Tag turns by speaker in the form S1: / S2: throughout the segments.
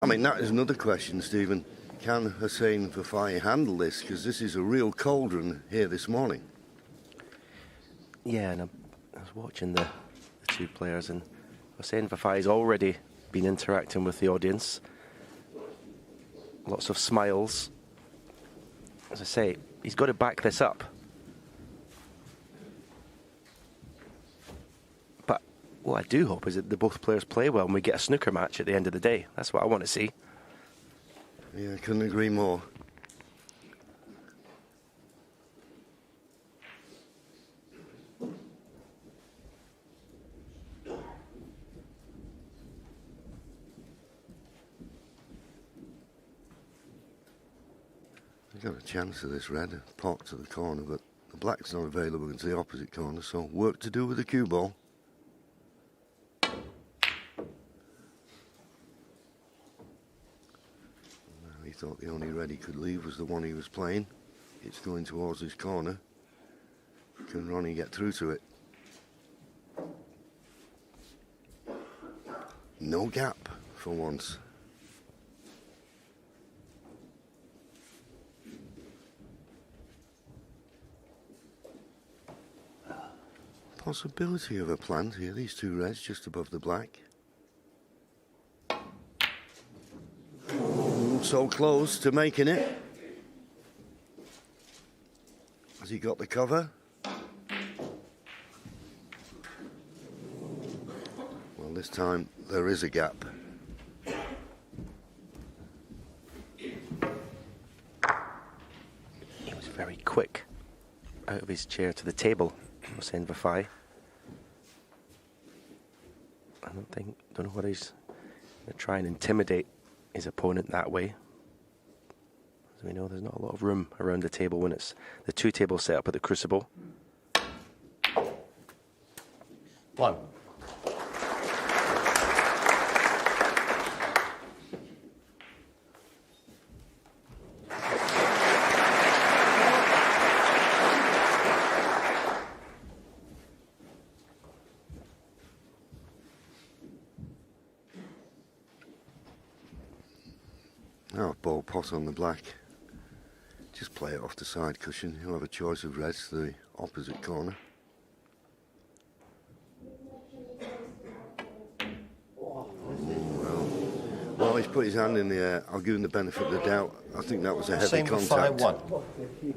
S1: I mean, that is another question, Stephen. Can Hossein Vafaei handle this? Because this is a real cauldron here this morning.
S2: Yeah, and I was watching the two players, and Hossein Vafaei's already been interacting with the audience. Lots of smiles. As I say, he's got to back this up. But what I do hope is that both players play well and we get a snooker match at the end of the day. That's what I want to see.
S1: Yeah, I couldn't agree more. Got a chance of this red pot to the corner, but the black's not available into the opposite corner, so work to do with the cue ball. He thought the only red he could leave was the one he was playing. It's going towards his corner. Can Ronnie get through to it? No gap for once. Possibility of a plant here, these two reds just above the black. So close to making it. Has he got the cover? Well, this time there is a gap.
S2: He was very quick out of his chair to the table, Hossein Vafaei. I don't know whether he's going to try and intimidate his opponent that way. As we know, there's not a lot of room around the table when it's the two tables set up at the Crucible.
S3: One.
S1: Now ball pot on the black. Just play it off the side cushion. He'll have a choice of reds to the opposite corner. Well, he's put his hand in the air. I'll give him the benefit of the doubt. I think that was a heavy contact.
S3: 5-1.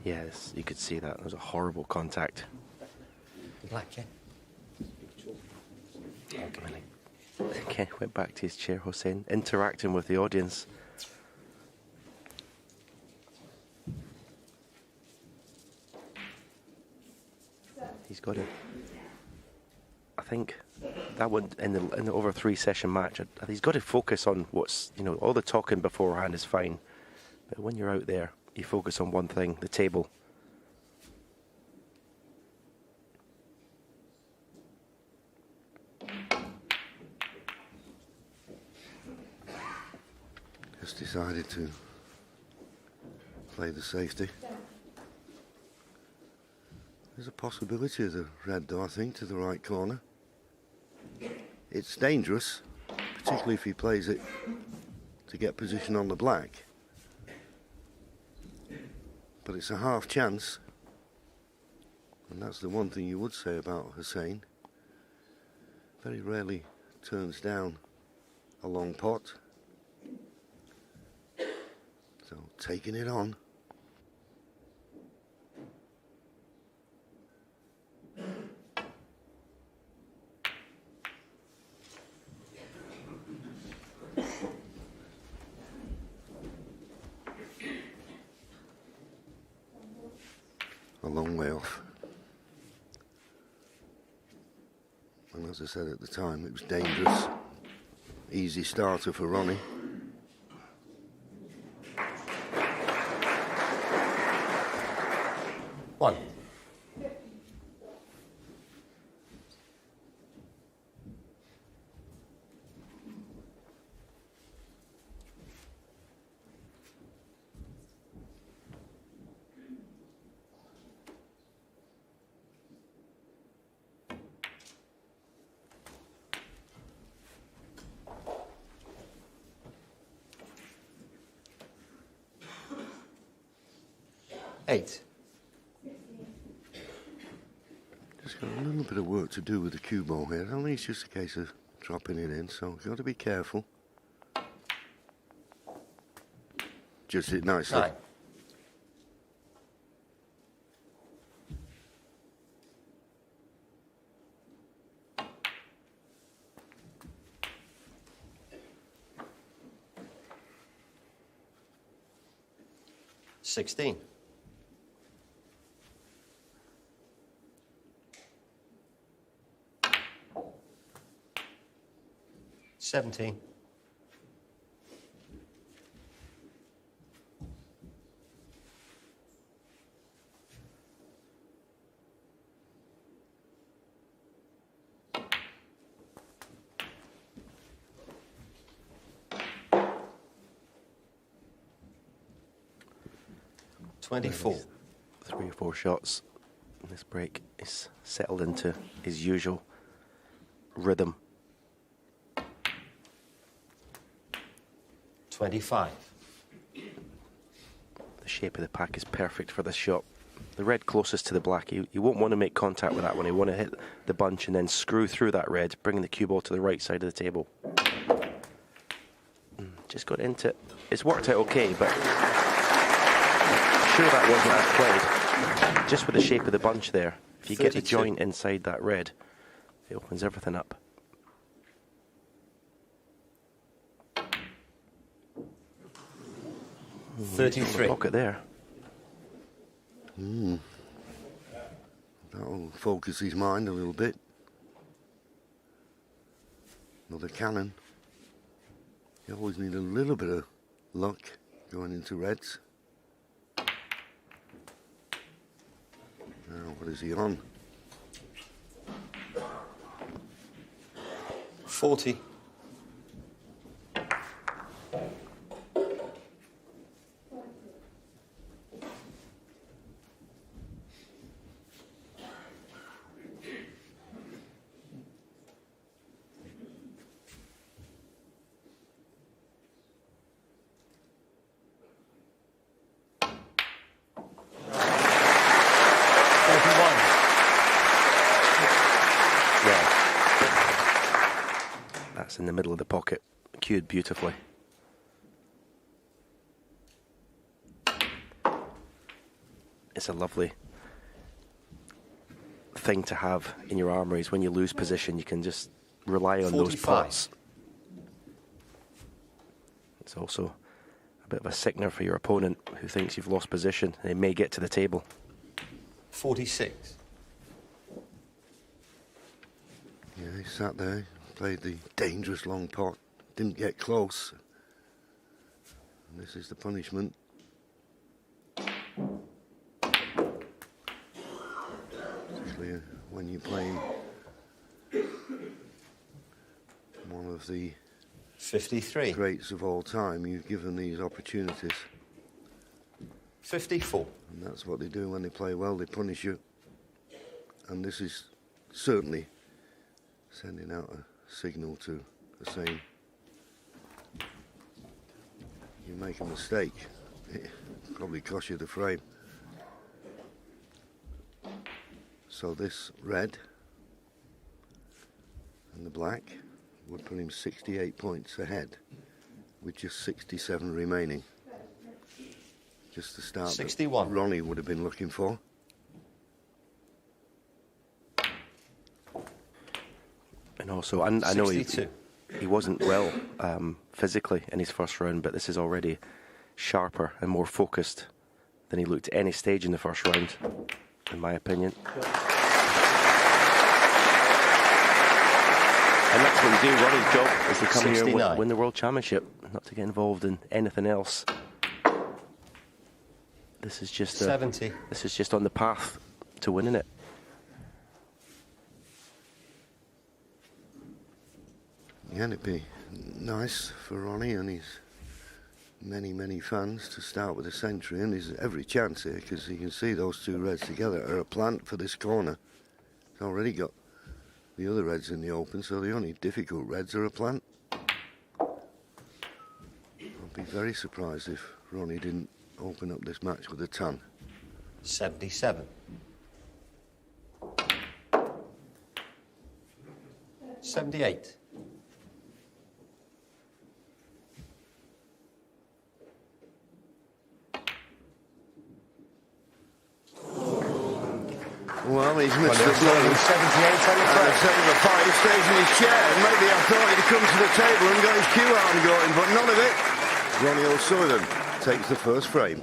S2: Yes, you could see that. It was a horrible contact.
S3: Black, yeah.
S2: Again, went back to his chair, Hossein, interacting with the audience. He's got it. I think that would in the over 3-session match. He's got to focus on what's, you know, all the talking beforehand is fine, but when you're out there, you focus on one thing: the table.
S1: Just decided to play the safety. There's a possibility of the red, though, I think, to the right corner. It's dangerous, particularly if he plays it to get position on the black. But it's a half chance. And that's the one thing you would say about Hossein. Very rarely turns down a long pot. So taking it on. A long way off. And as I said at the time, it was dangerous. Easy starter for Ronnie.
S3: One. 8.
S1: Just got a little bit of work to do with the cue ball here. I don't think it's just a case of dropping it in, so you've got to be careful. Just hit nicely.
S3: 9. $16. 17. 24.
S2: 3 or 4 shots in this break. He's settled into his usual rhythm.
S3: 25.
S2: The shape of the pack is perfect for this shot. The red closest to the black, you won't want to make contact with that one. You want to hit the bunch and then screw through that red, bringing the cue ball to the right side of the table. Just got into it. It's worked out okay, but sure that wasn't as played. Just with the shape of the bunch there. If you
S3: 32.
S2: get the joint inside that red, it opens everything up.
S3: 33.
S2: Pocket there.
S1: That'll focus his mind a little bit. Another cannon. You always need a little bit of luck going into reds. Now, what is he on?
S3: 40. 41.
S2: Yeah. That's in the middle of the pocket. Cued beautifully. It's a lovely thing to have in your armories. When you lose position, you can just rely on
S3: 45.
S2: those pots. It's also a bit of a sickener for your opponent who thinks you've lost position. They may get to the table.
S3: 46.
S1: Yeah, he sat there, played the dangerous long pot, didn't get close. And this is the punishment. Especially when you're playing one of the
S3: 53.
S1: greats of all time, you've given these opportunities.
S3: 54.
S1: And that's what they do when they play well, they punish you. And this is certainly sending out a signal to Hossein. You make a mistake, it probably cost you the frame. So this red and the black would put him 68 points ahead with just 67 remaining. Just the start
S3: 61.
S1: that Ronnie would have been looking for.
S2: And also, I know
S3: 62.
S2: he wasn't well physically in his first round, but this is already sharper and more focused than he looked at any stage in the first round, in my opinion. And that's what you do. Ronnie's job is to come here
S3: 69.
S2: and win the World Championship, not to get involved in anything else. This is just
S3: 70.
S2: This is just on the path to winning it.
S1: Yeah, it'd be nice for Ronnie and his many, many fans to start with a century, and there's every chance here because you can see those two reds together are a plant for this corner. It's already got the other reds in the open, so the only difficult reds are a plant. I'd be very surprised if Ronnie didn't open up this match with a ton.
S3: 77. 78.
S1: Well, he's missed the blow.
S3: 78 on the
S1: And Hossein Vafaei stays in his chair. And maybe I thought he'd come to the table and got his cue arm going, but none of it. Ronnie O'Sullivan takes the first frame.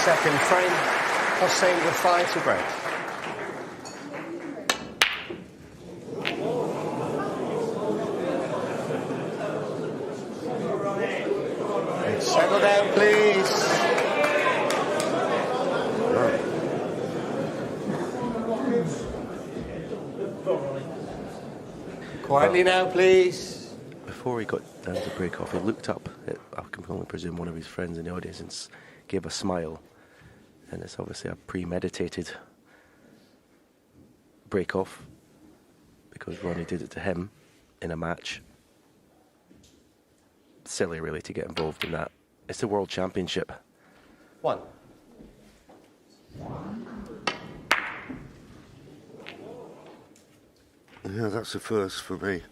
S3: Second frame, Hossein Vafaei to break. Settle down, please. Quietly now, please.
S2: Before he got down to break off, he looked up at, I can only presume, one of his friends in the audience and gave a smile. And it's obviously a premeditated break off because Ronnie did it to him in a match. Silly, really, to get involved in that. It's the World Championship.
S3: 1.
S1: Yeah, that's a first for me.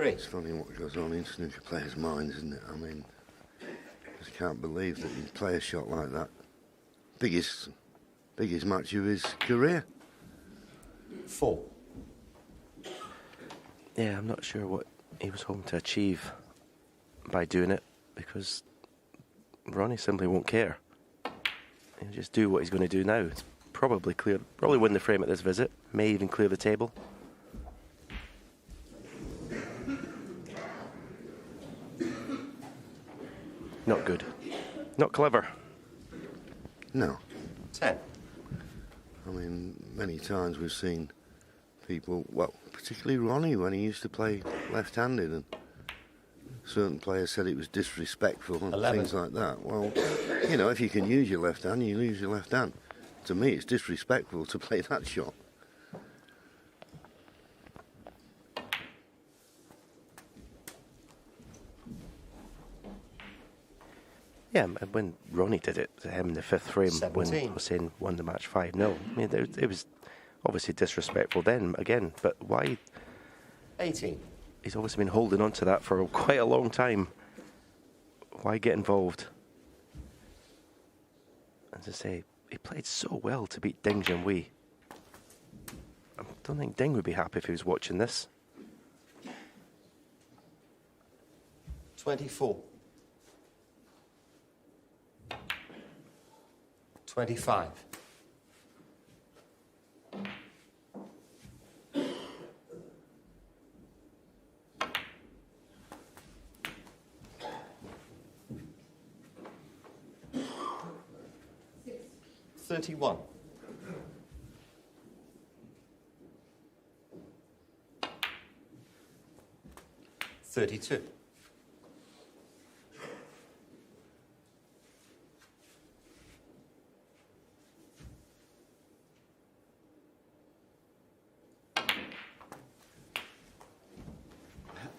S1: It's funny what goes on in snooker players' minds, isn't it? I mean, I just can't believe that he'd play a shot like that. Biggest match of his career.
S3: 4.
S2: Yeah, I'm not sure what he was hoping to achieve by doing it because Ronnie simply won't care. He'll just do what he's going to do now. It's probably win the frame at this visit, may even clear the table. Not good. Not clever.
S1: No.
S3: 10.
S1: I mean, many times we've seen people, well, particularly Ronnie when he used to play left-handed, and certain players said it was disrespectful and
S3: 11.
S1: things like that. Well, you know, if you can use your left hand, you use your left hand. To me, it's disrespectful to play that shot.
S2: Yeah, when Ronnie did it to him in the fifth frame,
S3: 17.
S2: when Hossein won the match 5-0, I mean, it was obviously disrespectful then, again, but why?
S3: 18.
S2: He's obviously been holding on to that for quite a long time. Why get involved? As I say, he played so well to beat Ding Junhui. I don't think Ding would be happy if he was watching this.
S3: 24. 25. $31. $32.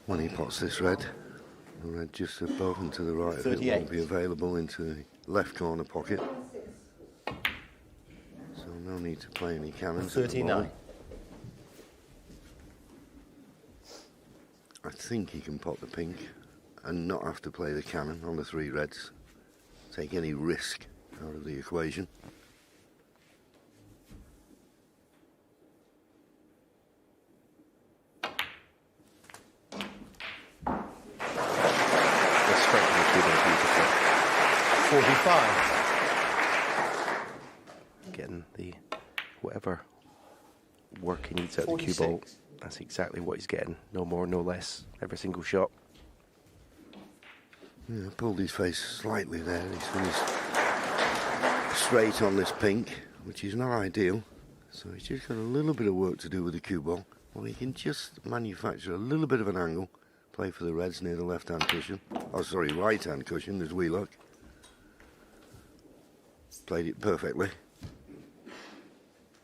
S1: When he pots this red, the red just above and to the right of it
S3: 38.
S1: won't be available into the left corner pocket. So no need to play any cannons. at the
S3: 39.
S1: moment. I think he can pot the pink and not have to play the cannon on the 3 reds. Take any risk out of the equation.
S2: The strength of the keyboard is beautiful.
S3: 45.
S2: Getting the whatever work he needs out of the cue ball.
S3: 46.
S2: That's exactly what he's getting. No more, no less. Every single shot.
S1: Yeah, pulled his face slightly there. He's finished straight on this pink, which is not ideal. So he's just got a little bit of work to do with the cue ball. Well, he can just manufacture a little bit of an angle. Play for the reds near the left-hand cushion. Oh, sorry, right-hand cushion. There's Wheelock. Played it perfectly.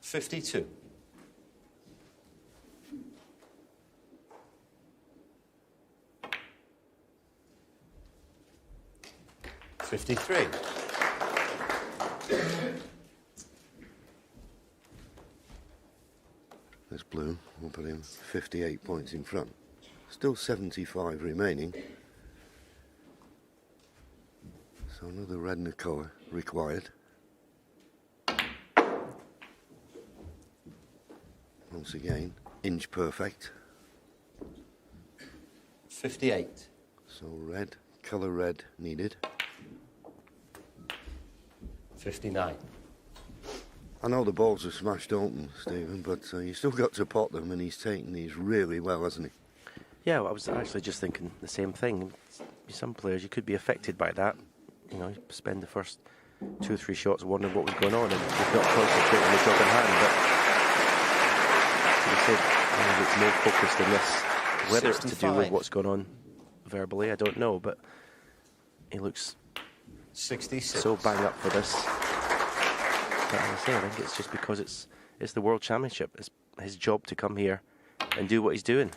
S3: 52. $53.
S1: There's blue. We'll put him 58 points in front. Still 75 remaining. So another red and a colour required. Once again, inch perfect.
S3: 58.
S1: So red, colour red needed.
S3: 59.
S1: I know the balls are smashed open, Stephen, but you still got to pot them, and he's taken these really well, hasn't he?
S2: Yeah, well, I was actually just thinking the same thing. Some players, you could be affected by that. You know, you spend the first 2 or 3 shots wondering what was going on and you've not concentrated on the job in hand. But as I said, it's more focused in this. Whether it's to do with
S3: 65.
S2: what's going on verbally, I don't know, but he looks
S3: 66.
S2: so bang up for this. But as I say, I think it's just because it's the World Championship. It's his job to come here and do what he's doing.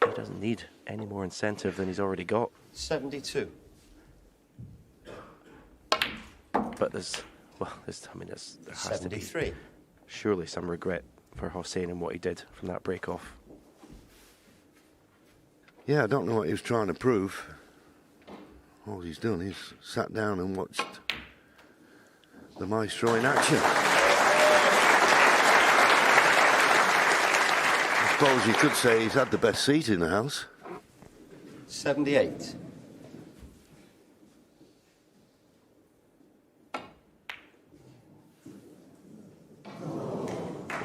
S2: He doesn't need any more incentive than he's already got.
S3: 72.
S2: But there has to be
S3: 73.
S2: surely some regret for Hossein and what he did from that break off.
S1: Yeah, I don't know what he was trying to prove. All he's done is sat down and watched the maestro in action. I suppose you could say he's had the best seat in the house.
S3: 78.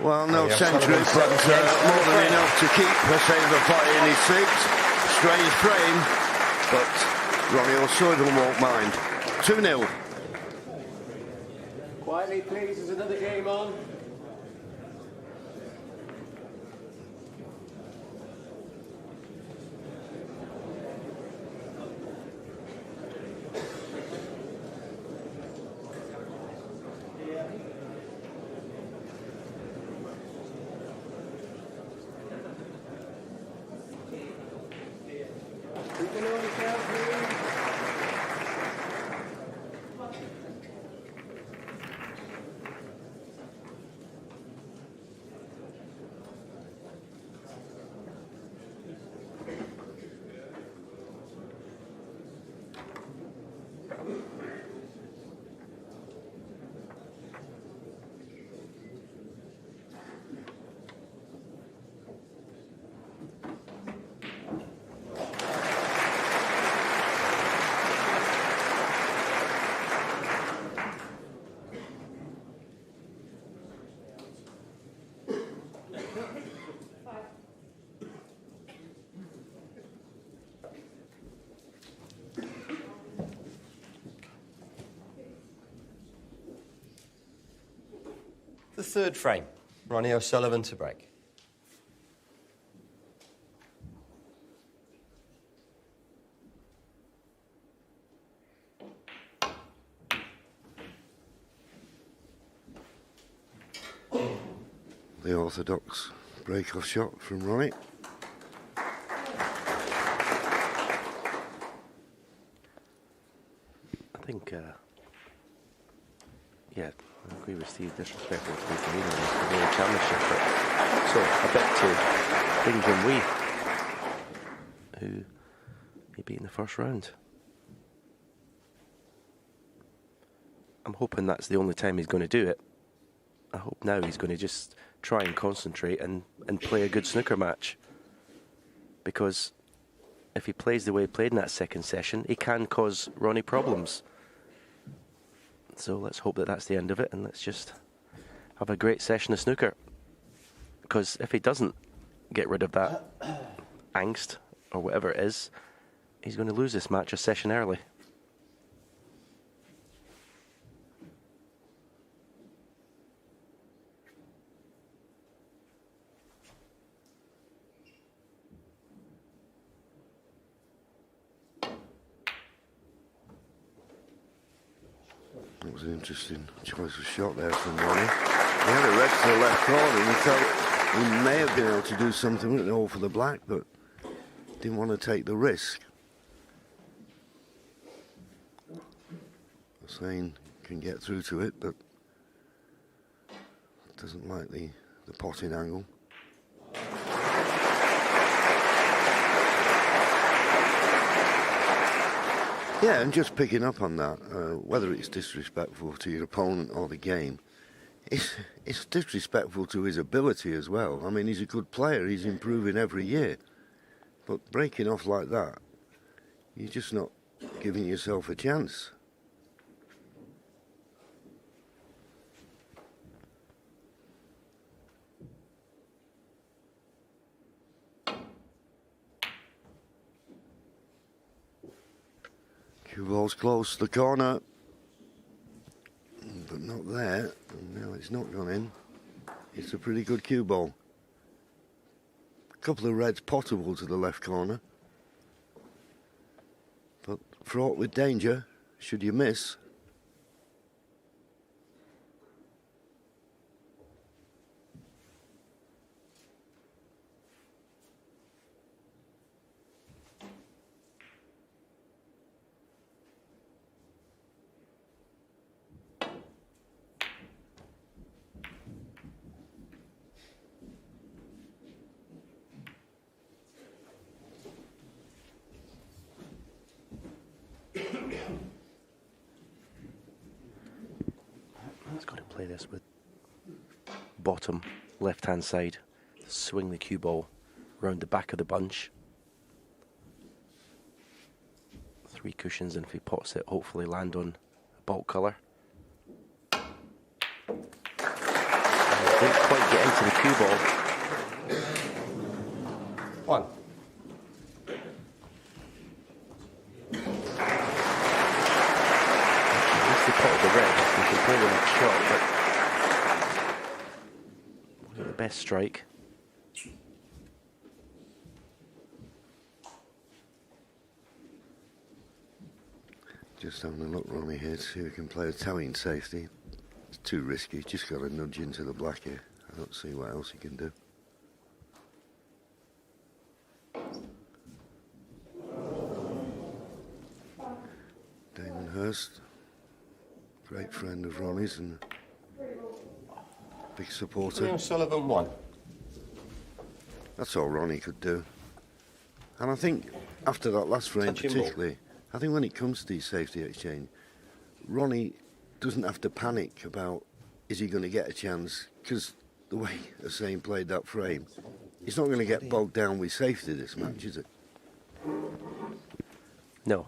S1: Well, no
S3: Yeah,
S1: century,
S3: Sullivan
S1: but
S3: 78.
S1: more than enough to keep Hossein Vafaei in his seat. Strange frame, but Ronnie O'Sullivan won't mind. 2-0.
S4: Quietly, please. There's another game on. People on the crowd, please.
S3: The third frame. Ronnie O'Sullivan to break.
S1: The orthodox break-off shot from Ronnie.
S2: I think, yeah, I agree with Steve, disrespectful to the game in the World Championship, but so a bit to Ding Junhui, who he beat in the first round. I'm hoping that's the only time he's going to do it. I hope now he's going to just try and concentrate and play a good snooker match. Because if he plays the way he played in that second session, he can cause Ronnie problems. So let's hope that that's the end of it, and let's just have a great session of snooker. Because if he doesn't get rid of that angst, or whatever it is, he's going to lose this match a session early.
S1: That was an interesting choice of shot there from Ronnie. He had a red to the left corner and he felt he may have been able to do something with it all for the black, but didn't want to take the risk. Hossein can get through to it, but doesn't like the potting angle. Yeah, and just picking up on that, whether it's disrespectful to your opponent or the game, it's disrespectful to his ability as well. I mean, he's a good player, he's improving every year. But breaking off like that, you're just not giving yourself a chance. Cue ball's close to the corner, but not there. No, it's not gone in. It's a pretty good cue ball. A couple of reds potable to the left corner, but fraught with danger should you miss.
S2: He's got to play this with bottom left-hand side. Swing the cue ball round the back of the bunch. 3 cushions, and if he pots it, hopefully land on a bulk colour. Didn't quite get into the cue ball.
S3: 1.
S2: At least he potted the red. He can play the next shot, but wasn't the best strike.
S1: Just having a look, Ronnie, here to see if we can play a towing safety. It's too risky, just got to nudge into the black here. I don't see what else he can do. Damon Hirst, great friend of Ronnie's and big supporter.
S3: Ronnie O'Sullivan 1.
S1: That's all Ronnie could do. And I think after that last frame
S3: Touching ball.
S1: particularly, I think when it comes to these safety exchange, Ronnie doesn't have to panic about is he going to get a chance, because the way Hossein played that frame, he's not going to get bogged down with safety this match, is it?
S2: No.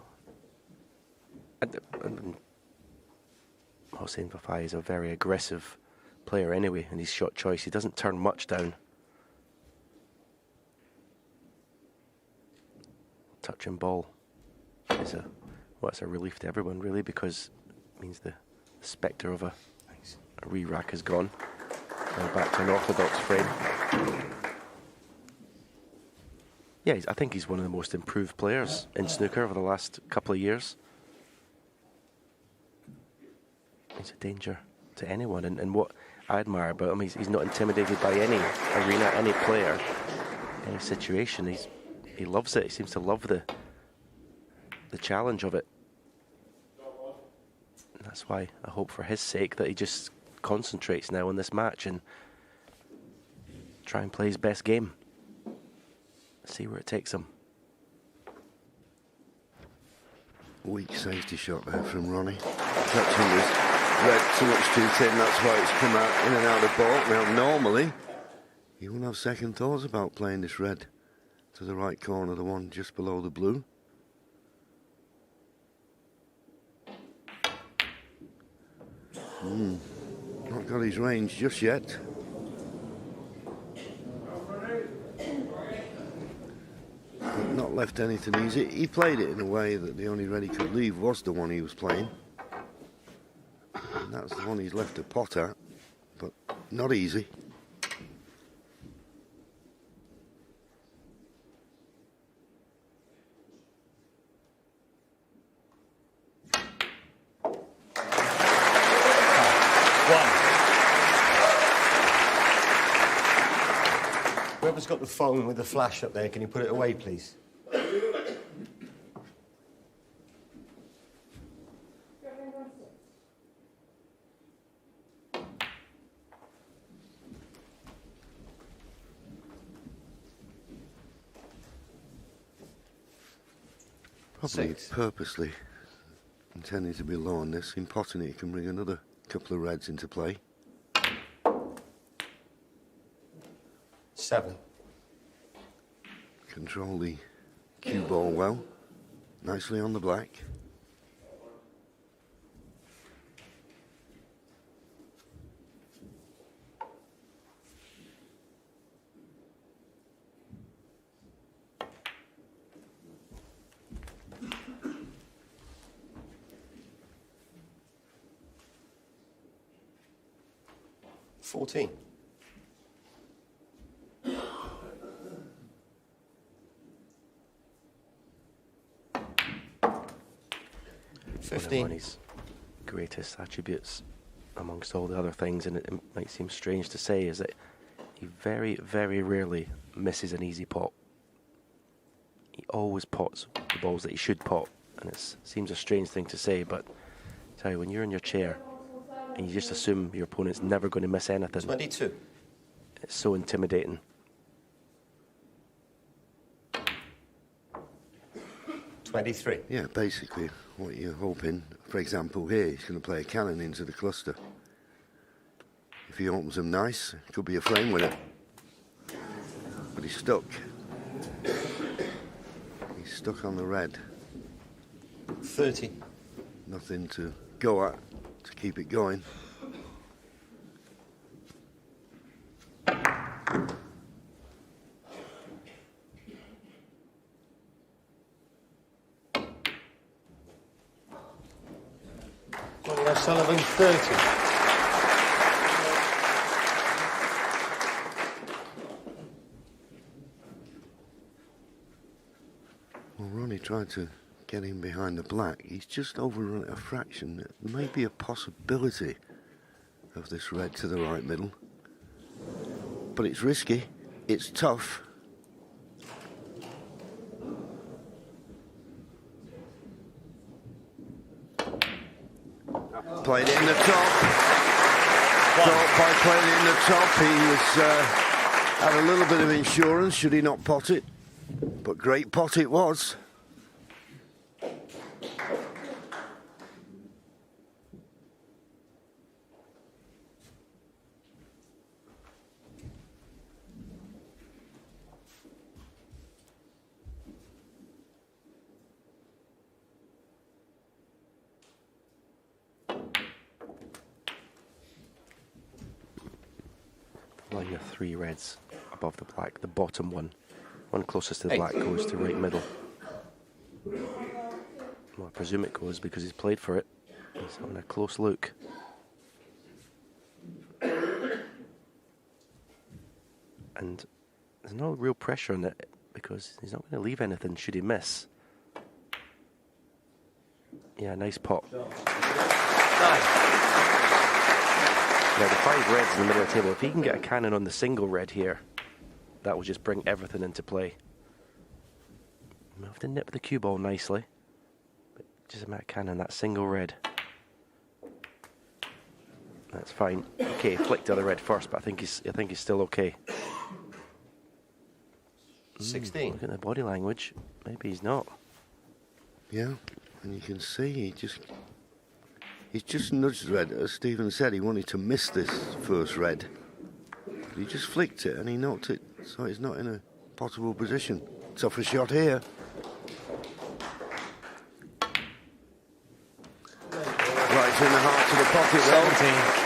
S2: Hossein Vafaei is a very aggressive player anyway in his shot choice. He doesn't turn much down. Touch and ball is it's a relief to everyone really, because it means the spectre of a re-rack is gone. Now back to an orthodox frame. Yeah, I think he's one of the most improved players in snooker over the last couple of years. He's a danger to anyone, and what I admire about him, he's not intimidated by any arena, any player, any situation. He loves it. He seems to love the challenge of it. And that's why I hope for his sake that he just concentrates now on this match and try and play his best game. See where it takes him.
S1: Weak safety shot there from Ronnie. Touching his red too much too thin, that's why it's come out in and out of baulk. Now normally you wouldn't have second thoughts about playing this red to the right corner, the one just below the blue. Not got his range just yet. Not left anything easy. He played it in a way that the only red he could leave was the one he was playing. And that's the one he's left a pot at, but not easy.
S3: Whoever's got the phone with the flash up there, can you put it away, please?
S1: Probably purposely intending to be low on this. In potting it, he can bring another couple of reds into play.
S3: 7.
S1: Control the cue ball well. Nicely on the black.
S3: $14. 15.
S2: One of his greatest attributes, amongst all the other things, and it might seem strange to say, is that he very, very rarely misses an easy pot. He always pots the balls that he should pot, and it seems a strange thing to say, but I tell you, when you're in your chair and you just assume your opponent's never going to miss anything,
S3: 22.
S2: it's so intimidating.
S3: 23.
S1: Yeah, basically what you're hoping. For example, here he's going to play a cannon into the cluster. If he opens them nice, it could be a frame winner. But he's stuck. He's stuck on the red.
S3: 30.
S1: Nothing to go at to keep it going.
S3: Ronnie O'Sullivan, 30.
S1: Well, Ronnie tried to get in behind the black. He's just overrun it a fraction. There may be a possibility of this red to the right middle. But it's risky. It's tough. Played it in the top. Thought by playing it in the top, he was had a little bit of insurance should he not pot it. But great pot it was.
S2: Line of 3 reds above the black. The bottom one closest to the black, goes to right middle. Well, I presume it goes because he's played for it. He's having a close look. And there's no real pressure on it because he's not going to leave anything should he miss. Yeah, nice pot.
S3: Nice.
S2: Now, the 5 reds in the middle of the table, if he can get a cannon on the single red here, that will just bring everything into play. We'll have to nip the cue ball nicely. But just a matter of cannon, that single red. That's fine. Okay, he flicked the other red first, but I think he's still okay.
S3: 16.
S2: Look at the body language. Maybe he's not.
S1: Yeah, and you can see he's just nudged red. As Stephen said, he wanted to miss this first red. But he just flicked it and he knocked it, so he's not in a possible position. Tougher shot here. Right in the heart of the pocket there.
S3: 17.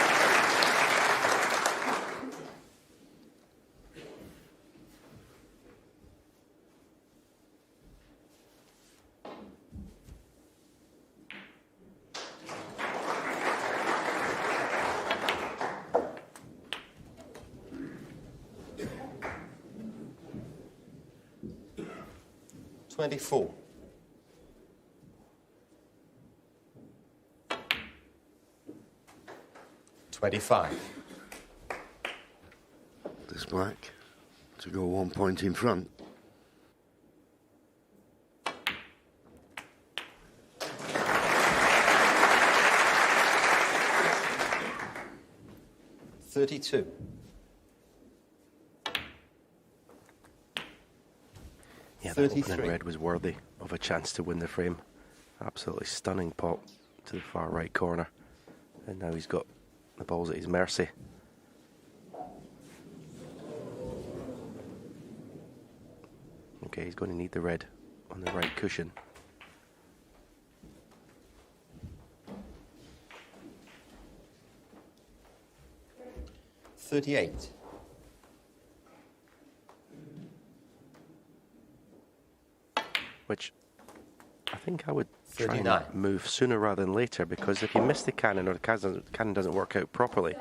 S3: $24. $25.
S1: This black to go 1 point in front.
S3: $32.
S2: Yeah, that
S3: 33.
S2: opening red was worthy of a chance to win the frame. Absolutely stunning pot to the far right corner. And now he's got the balls at his mercy. Okay, he's going to need the red on the right cushion.
S3: $38.
S2: Which I think I would try
S3: 39.
S2: and move sooner rather than later, because if you miss the cannon or the cannon doesn't work out properly,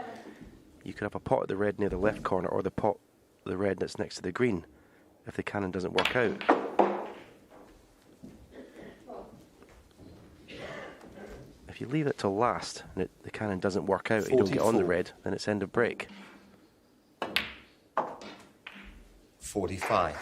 S2: you could have a pot at the red near the left corner or the pot the red that's next to the green if the cannon doesn't work out. If you leave it till last and the cannon doesn't work out, you don't get on the
S3: 44.
S2: red, then it's end of break.
S3: 45.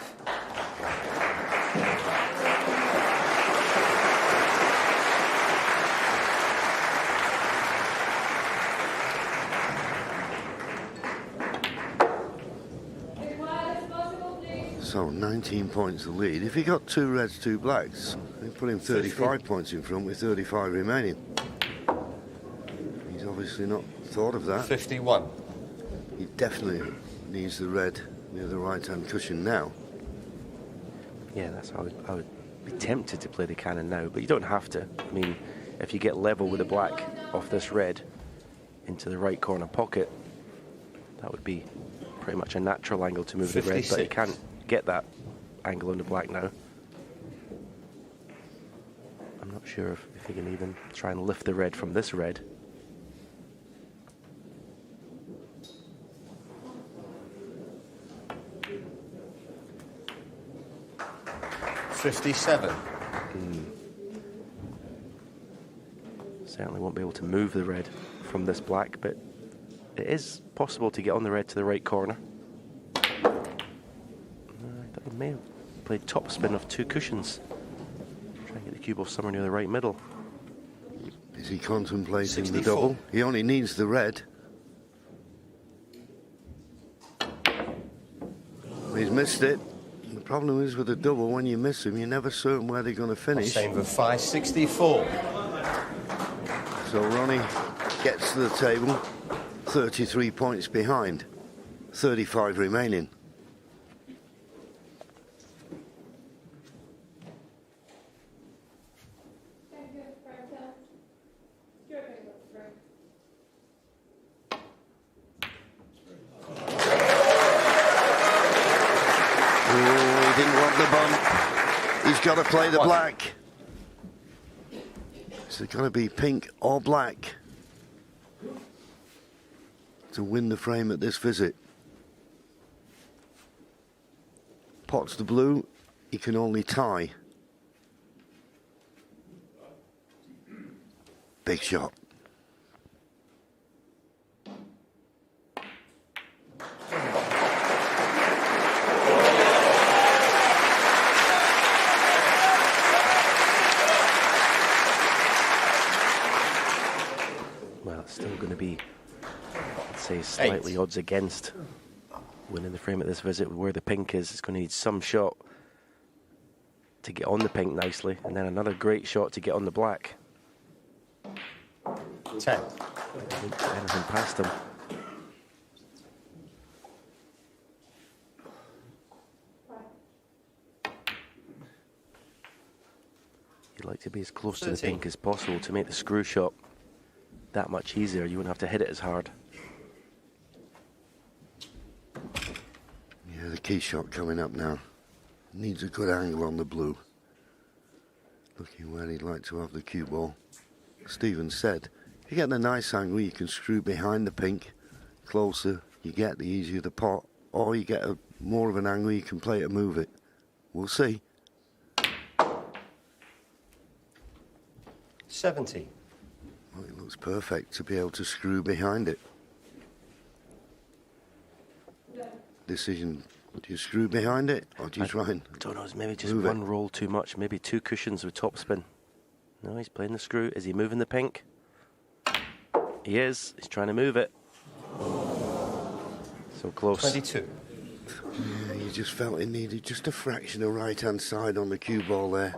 S1: So 19 points the lead. If he got 2 reds, 2 blacks, he put him 35 points in front with 35 remaining. He's obviously not thought of that.
S3: 51.
S1: He definitely needs the red near the right-hand cushion now.
S2: Yeah, that's how I would be tempted to play the cannon now, but you don't have to. I mean, if you get level with the black off this red into the right corner pocket, that would be pretty much a natural angle to move the red, but you
S3: 56.
S2: can't get that angle on the black now. I'm not sure if you can even try and lift the red from this red.
S3: $57.
S2: Certainly won't be able to move the red from this black, but it is possible to get on the red to the right corner. I thought he may have played top spin of 2 cushions. Try and get the cue ball somewhere near the right middle.
S1: Is he contemplating
S3: 64.
S1: the double? He only needs the red. He's missed it. The problem is with the double, when you miss them, you're never certain where they're going to finish.
S3: Hossein Vafaei, 64.
S1: So Ronnie gets to the table, 33 points behind, 35 remaining. Oh, he didn't want the bump. He's got to play the black. So it's got to be pink or black to win the frame at this visit. pots the blue, he can only tie. Big shot.
S2: Well, it's still going to be, I'd say, slightly odds against winning the frame at this visit. Where the pink is, it's going to need some shot to get on the pink nicely, and then another great shot to get on the black.
S3: 10.
S2: Anything past him. You'd like to be as close to the pink as possible to make the screw shot that much easier. You wouldn't have to hit it as hard.
S1: Yeah, the key shot coming up now. Needs a good angle on the blue. Looking where he'd like to have the cue ball. Stephen said, if you get the nice angle, you can screw behind the pink. Closer you get, the easier the pot. Or you get more of an angle, you can play to move it. We'll see.
S3: 70.
S1: Well, it looks perfect to be able to screw behind it. Decision, do you screw behind it or do you try and
S2: I don't know, it's maybe just
S1: move
S2: one
S1: it?
S2: roll too much, maybe 2 cushions with topspin. No, he's playing the screw. Is he moving the pink? He is. He's trying to move it. So close.
S3: 22.
S1: Yeah, you just felt it needed just a fraction of right-hand side on the cue ball there.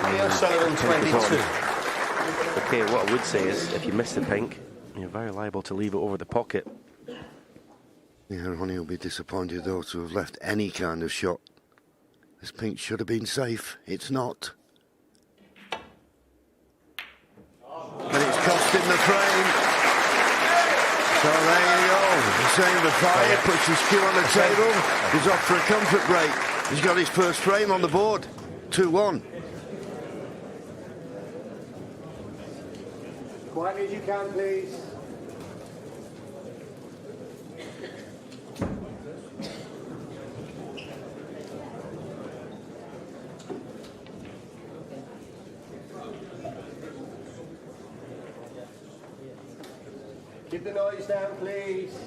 S3: Ronnie O'Sullivan, 22.
S2: Okay, what I would say is, if you miss the pink, you're very liable to leave it over the pocket.
S1: Yeah, Ronnie will be disappointed though to have left any kind of shot. This pink should have been safe. It's not. But it's cost him the frame. So there you go. Hossein Vafaei puts his cue on the table. He's off for a comfort break. He's got his first frame on the board. 2-1.
S4: Quietly as you can, please. Keep the noise down, please.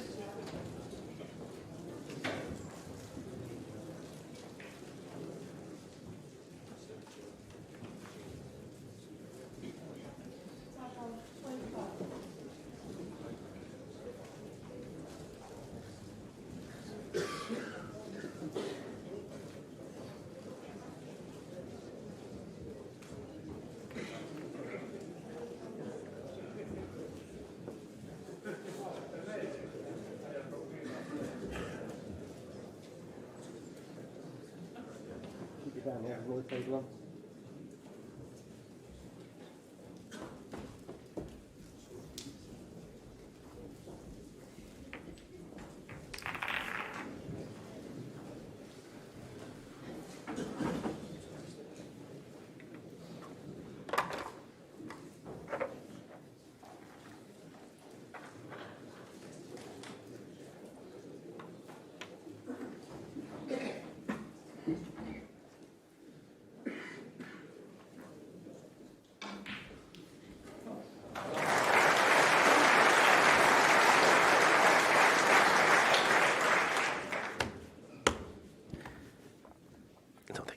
S4: Down here, roll the table on.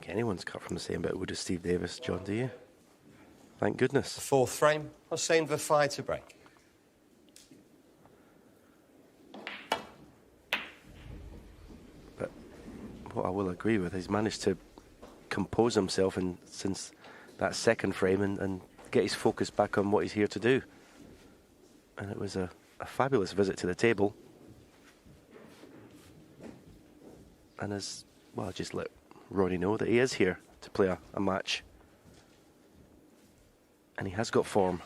S2: Anyone's cut from the same bit would have Steve Davis, John, do you? Thank goodness.
S3: 4th frame. Hossein Vafaei to break.
S2: But what I will agree with, he's managed to compose himself since that second frame and get his focus back on what he's here to do. And it was a fabulous visit to the table. And as well, just let Ronnie know that he is here to play a match. And he has got form.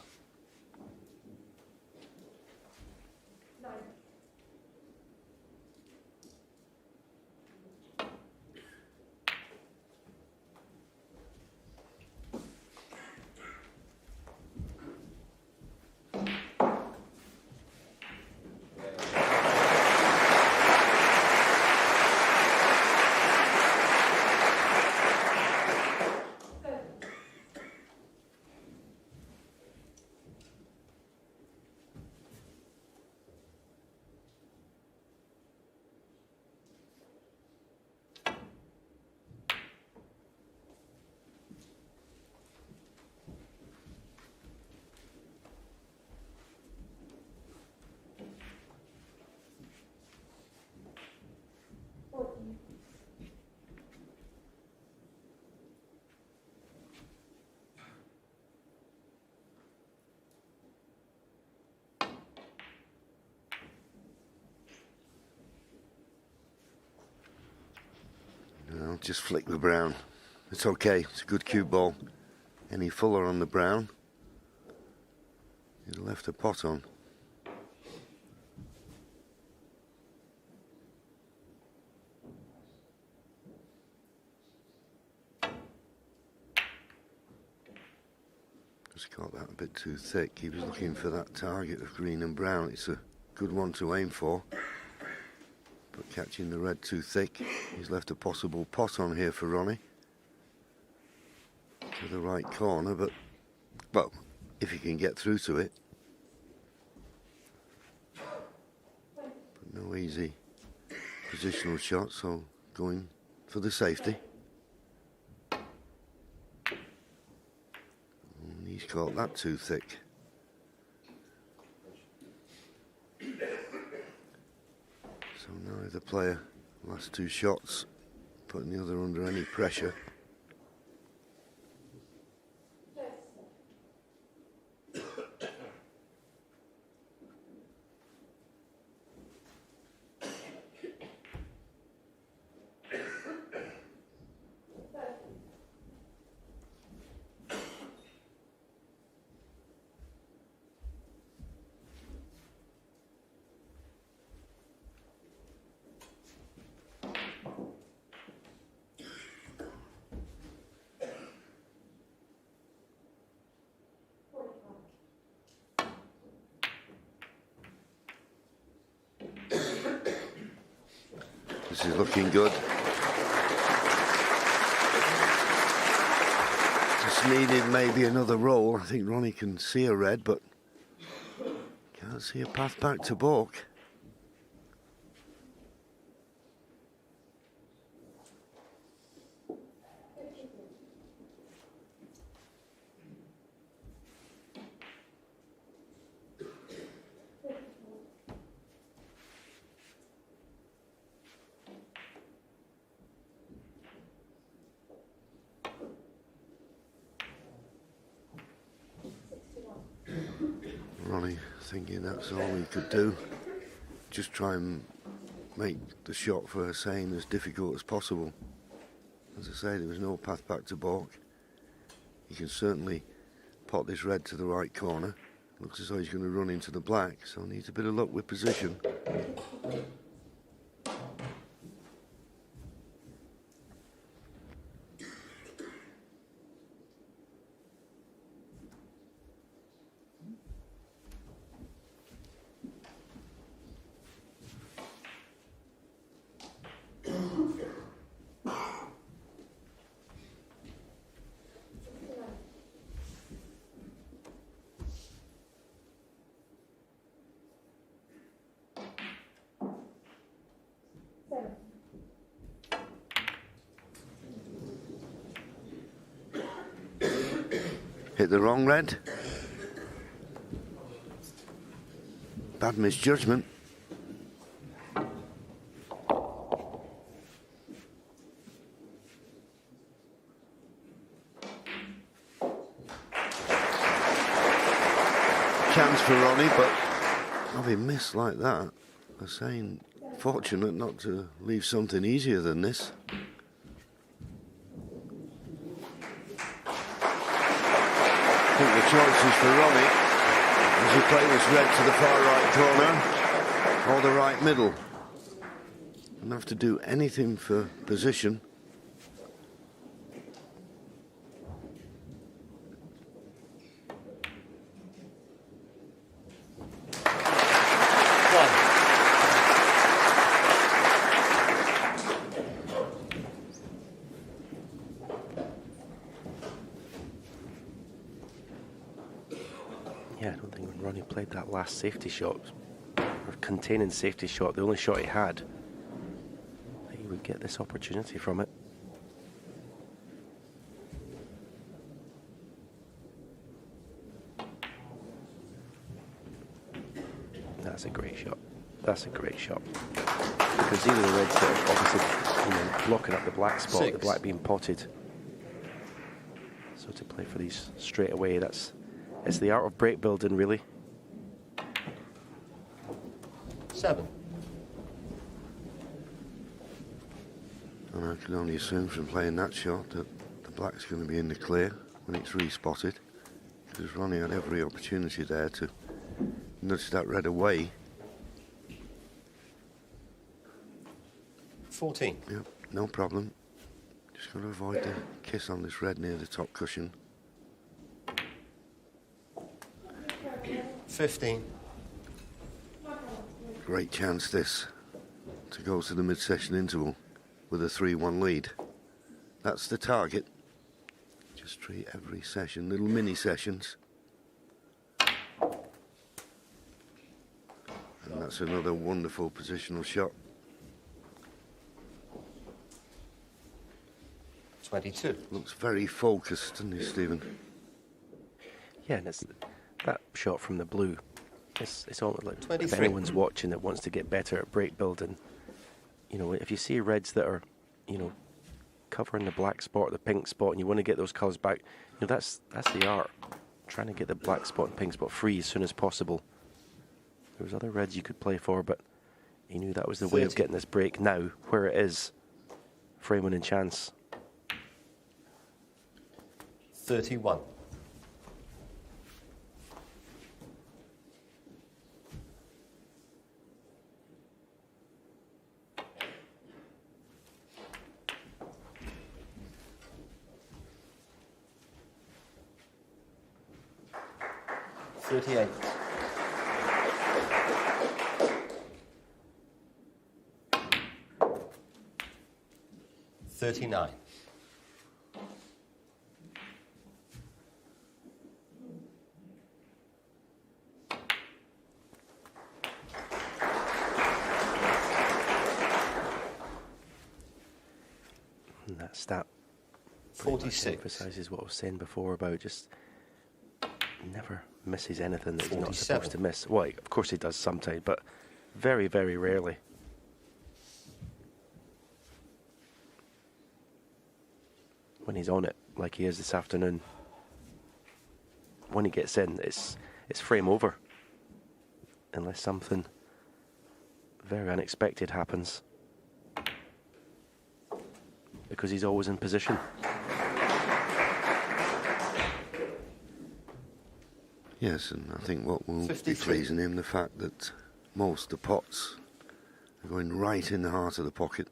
S1: just flick the brown. It's okay, it's a good cue ball. Any fuller on the brown, he'd left a pot on. Just got that a bit too thick. He was looking for that target of green and brown. It's a good one to aim for. But catching the red too thick, he's left a possible pot on here for Ronnie. To the right corner, but, well, if he can get through to it. But no easy positional shot, so going for the safety. And he's caught that too thick. So now the player, last two shots, putting the other under any pressure. This is looking good. Just needed maybe another roll. I think Ronnie can see a red, but can't see a path back to balk. Ronnie thinking that's all he could do. Just try and make the shot for Hossein as difficult as possible. As I say, there was no path back to balk. He can certainly pot this red to the right corner. Looks as though he's going to run into the black, so needs a bit of luck with position. Hit the wrong red. Bad misjudgment. Chance for Ronnie, but having missed like that, I'm saying fortunate not to leave something easier than this. I think the choice is for Ronnie as he play this red to the far right corner or the right middle. Don't have to do anything for position.
S2: Yeah, I don't think when Ronnie played that last safety shot, or containing safety shot, the only shot he had, he would get this opportunity from it. That's a great shot. That's a great shot. Because either the red sort of obviously, blocking up the black spot, the black being potted. So to play for these straight away, it's the art of break building, really.
S3: 7.
S1: And I can only assume from playing that shot that the black's going to be in the clear when it's respotted, because Ronnie had every opportunity there to nudge that red away.
S3: 14.
S1: Yep, no problem. Just got to avoid the kiss on this red near the top cushion.
S3: 15.
S1: Great chance this to go to the mid-session interval with a 3-1 lead. That's the target. Just treat every session, little mini sessions. And that's another wonderful positional shot.
S3: 22.
S1: Looks very focused, doesn't he, Stephen?
S2: Yeah, and it's that shot from the blue. It's almost like
S3: 23.
S2: if anyone's watching that wants to get better at break building, you know, if you see reds that are, you know, covering the black spot or the pink spot and you want to get those colours back, you know, that's the art. Trying to get the black spot and pink spot free as soon as possible. There was other reds you could play for, but he knew that was the way of getting this break now, where it is, frame winning chance.
S3: 31. $38. 39.
S2: And that stat
S3: 46.
S2: emphasises what I was saying before about just never misses anything that he's not
S3: 47.
S2: supposed to miss. Well, of course he does sometimes, but very, very rarely. When he's on it, like he is this afternoon, when he gets in, it's frame over. Unless something very unexpected happens. Because he's always in position.
S1: Yes, and I think what will
S3: 53.
S1: be pleasing him, the fact that most of the pots are going right in the heart of the pocket.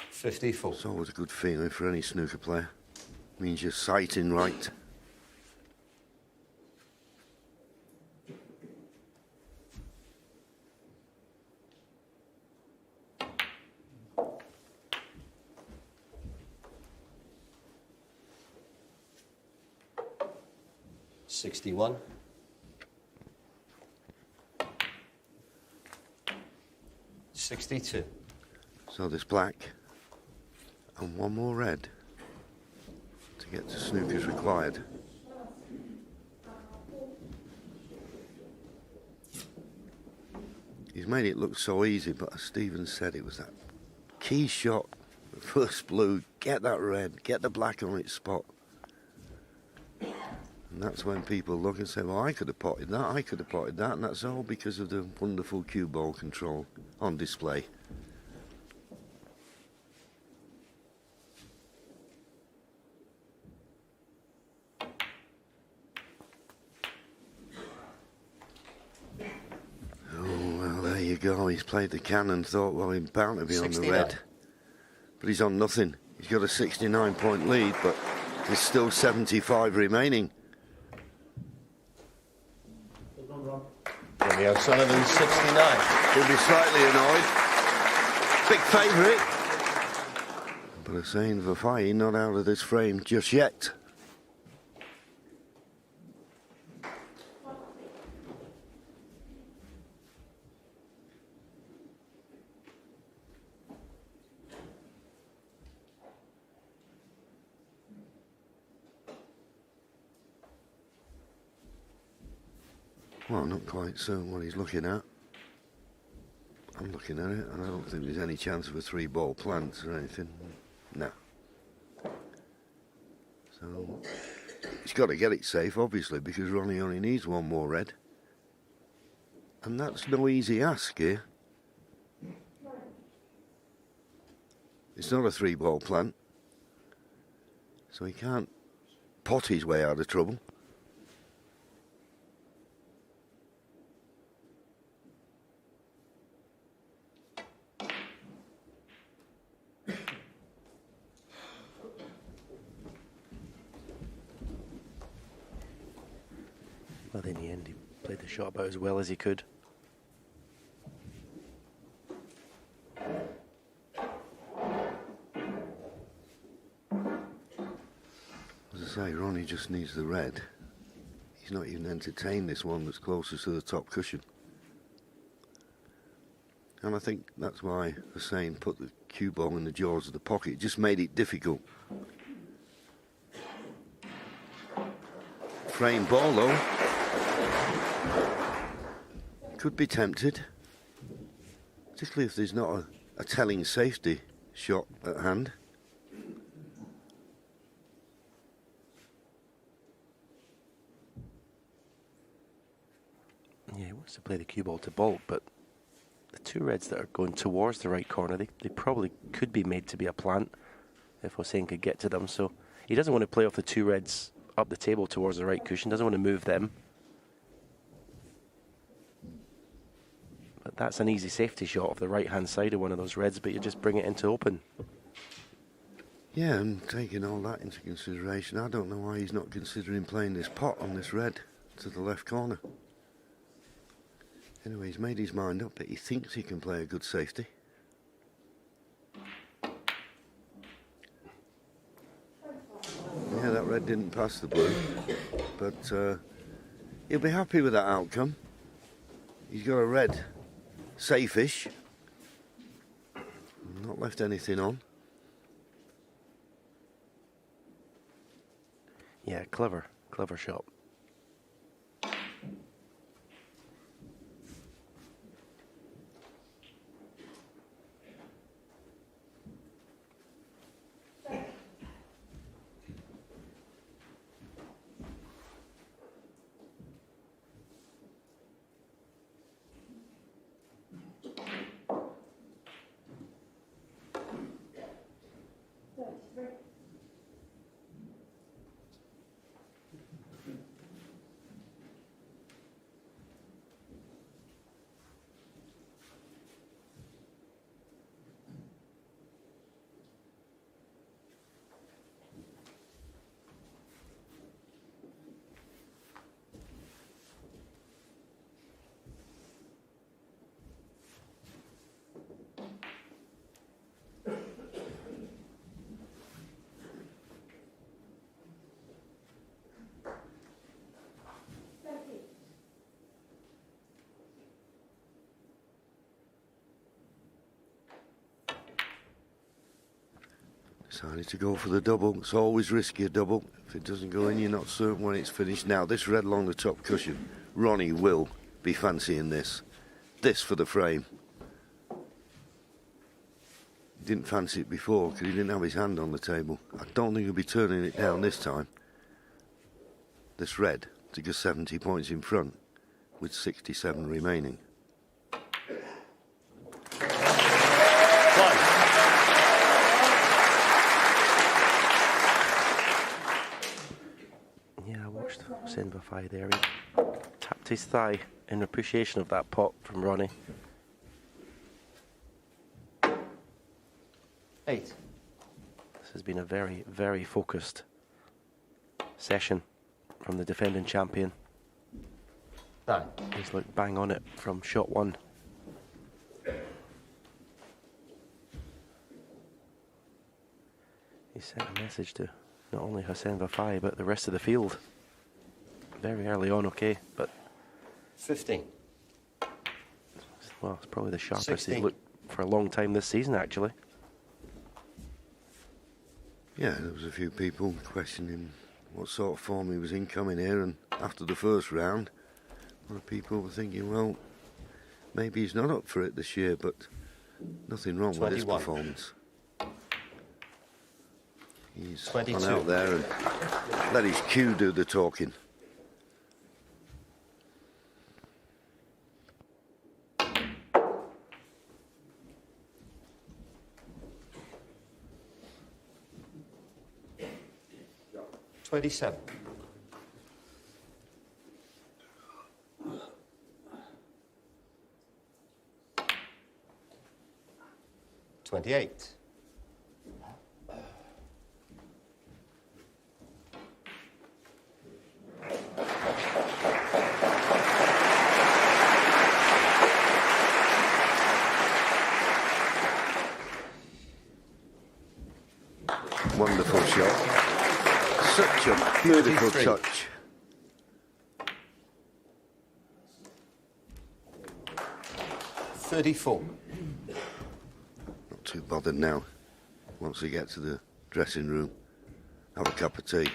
S3: 54.
S1: It's always a good feeling for any snooker player. Means you're sighting right.
S3: $61. 62.
S1: So there's black and one more red to get to snooker's required. He's made it look so easy, but as Stephen said, it was that key shot, the first blue, get that red, get the black on its spot. And that's when people look and say, well, I could have potted that, I could have potted that, and that's all because of the wonderful cue ball control on display. Oh, well, there you go. He's played the can and thought, well, he's bound to be
S3: 69.
S1: on the red. But he's on nothing. He's got a 69-point lead, but there's still 75 remaining.
S3: Ronnie O'Sullivan, 69.
S1: He'll be slightly annoyed. Big favourite. But Hossein Vafaei not out of this frame just yet. Well, not quite certain what he's looking at. I'm looking at it, and I don't think there's any chance of a 3-ball plant or anything. No. So, he's got to get it safe, obviously, because Ronnie only needs one more red. And that's no easy ask here. It's not a 3-ball plant, so he can't pot his way out of trouble.
S2: Well, in the end, he played the shot about as well as he could.
S1: As I say, Ronnie just needs the red. He's not even entertained this one that's closest to the top cushion. And I think that's why Hossein put the cue ball in the jaws of the pocket. It just made it difficult. Frame ball though. Could be tempted. Particularly if there's not a telling safety shot at hand.
S2: Yeah, he wants to play the cue ball to Bolt, but the two reds that are going towards the right corner, they probably could be made to be a plant if Hossein could get to them. So he doesn't want to play off the two reds up the table towards the right cushion, doesn't want to move them. But that's an easy safety shot off the right-hand side of one of those reds, but you just bring it into open.
S1: Yeah, and taking all that into consideration, I don't know why he's not considering playing this pot on this red to the left corner. Anyway, he's made his mind up, but he thinks he can play a good safety. Yeah, that red didn't pass the blue, but he'll be happy with that outcome. He's got a red safe-ish, not left anything on.
S2: Yeah, clever shot.
S1: Decided to go for the double. It's always risky, a double. If it doesn't go in, you're not certain when it's finished. Now, this red along the top cushion, Ronnie will be fancying this. This for the frame. Didn't fancy it before because he didn't have his hand on the table. I don't think he'll be turning it down this time. This red to get 70 points in front with 67 remaining.
S2: Hossein Vafaei there. He tapped his thigh in appreciation of that pot from Ronnie.
S3: 8.
S2: This has been a very, very focused session from the defending champion.
S3: 9.
S2: He's looked bang on it from shot one. He sent a message to not only Hossein Vafaei but the rest of the field. Very early on, okay, but
S3: 15.
S2: Well, it's probably the sharpest
S3: 16.
S2: he's looked for a long time this season, actually.
S1: Yeah, there was a few people questioning what sort of form he was in coming here, and after the first round, a lot of people were thinking, well, maybe he's not up for it this year, but nothing wrong with his
S3: 21.
S1: performance. He's
S3: 22.
S1: gone out there and let his cue do the talking.
S3: 27. $28.
S1: Wonderful shot. Such a beautiful
S3: 33.
S1: touch.
S3: $34.
S1: Not too bothered now. Once we get to the dressing room, have a cup of tea.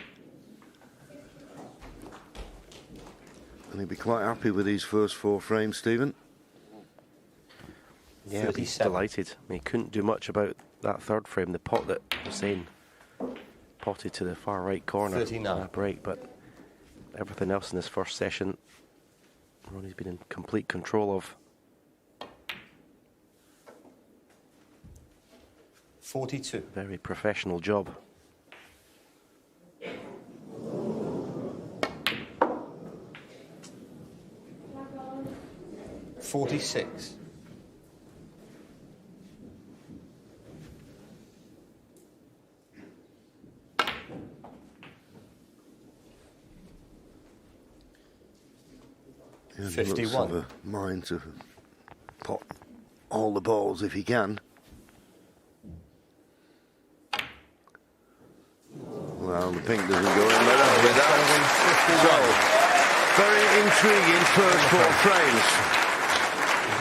S1: And he'll be quite happy with these first 4 frames, Stephen.
S2: Yeah, he's
S3: 37.
S2: delighted. I mean, he couldn't do much about that third frame, the pot that Hossein potted to the far right corner
S3: 39.
S2: on that break, but everything else in this first session, Ronnie's been in complete control of.
S3: 42.
S2: Very professional job.
S3: $46.
S1: Yeah, he
S3: 51.
S1: looks of a mind to pot all the balls if he can. Well, the pink doesn't go in, but with that. So, very intriguing first 4 frames.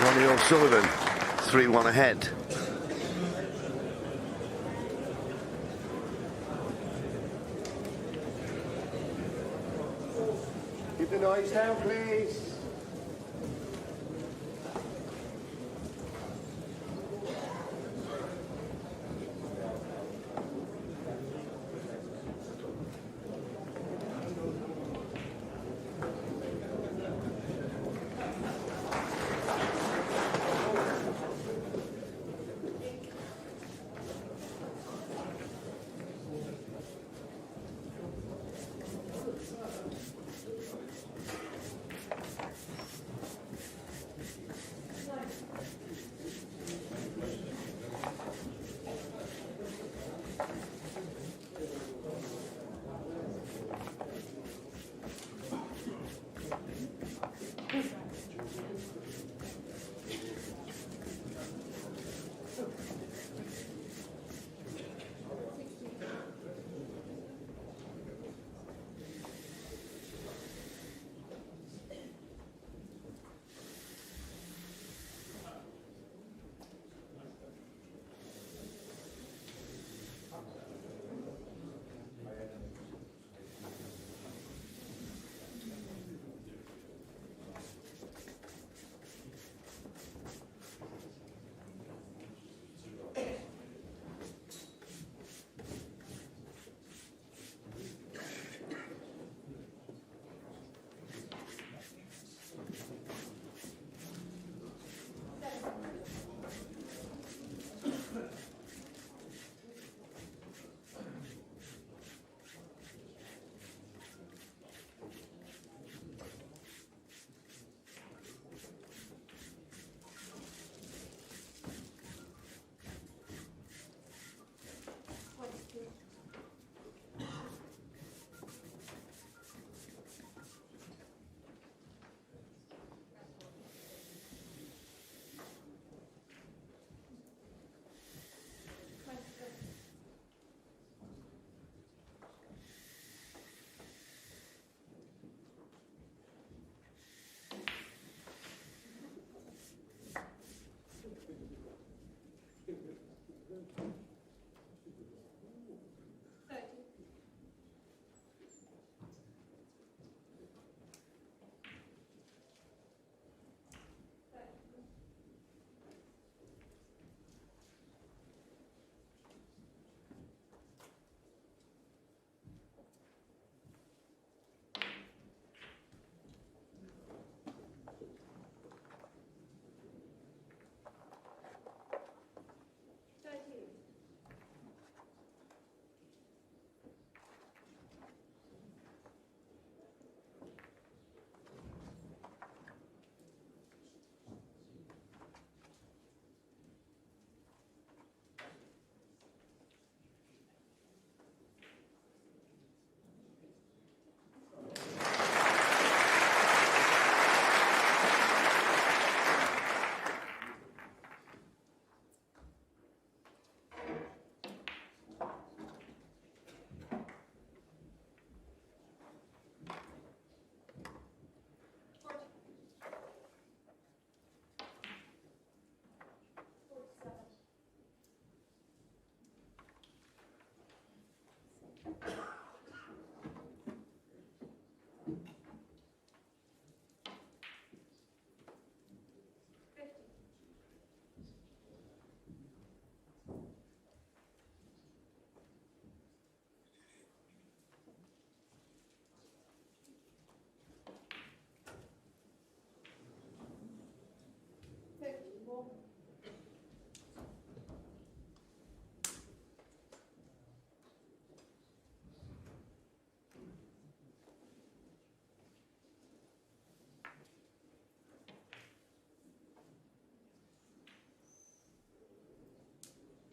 S1: Ronnie O'Sullivan, 3-1 ahead.
S4: Keep the noise down, please.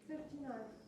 S5: 59.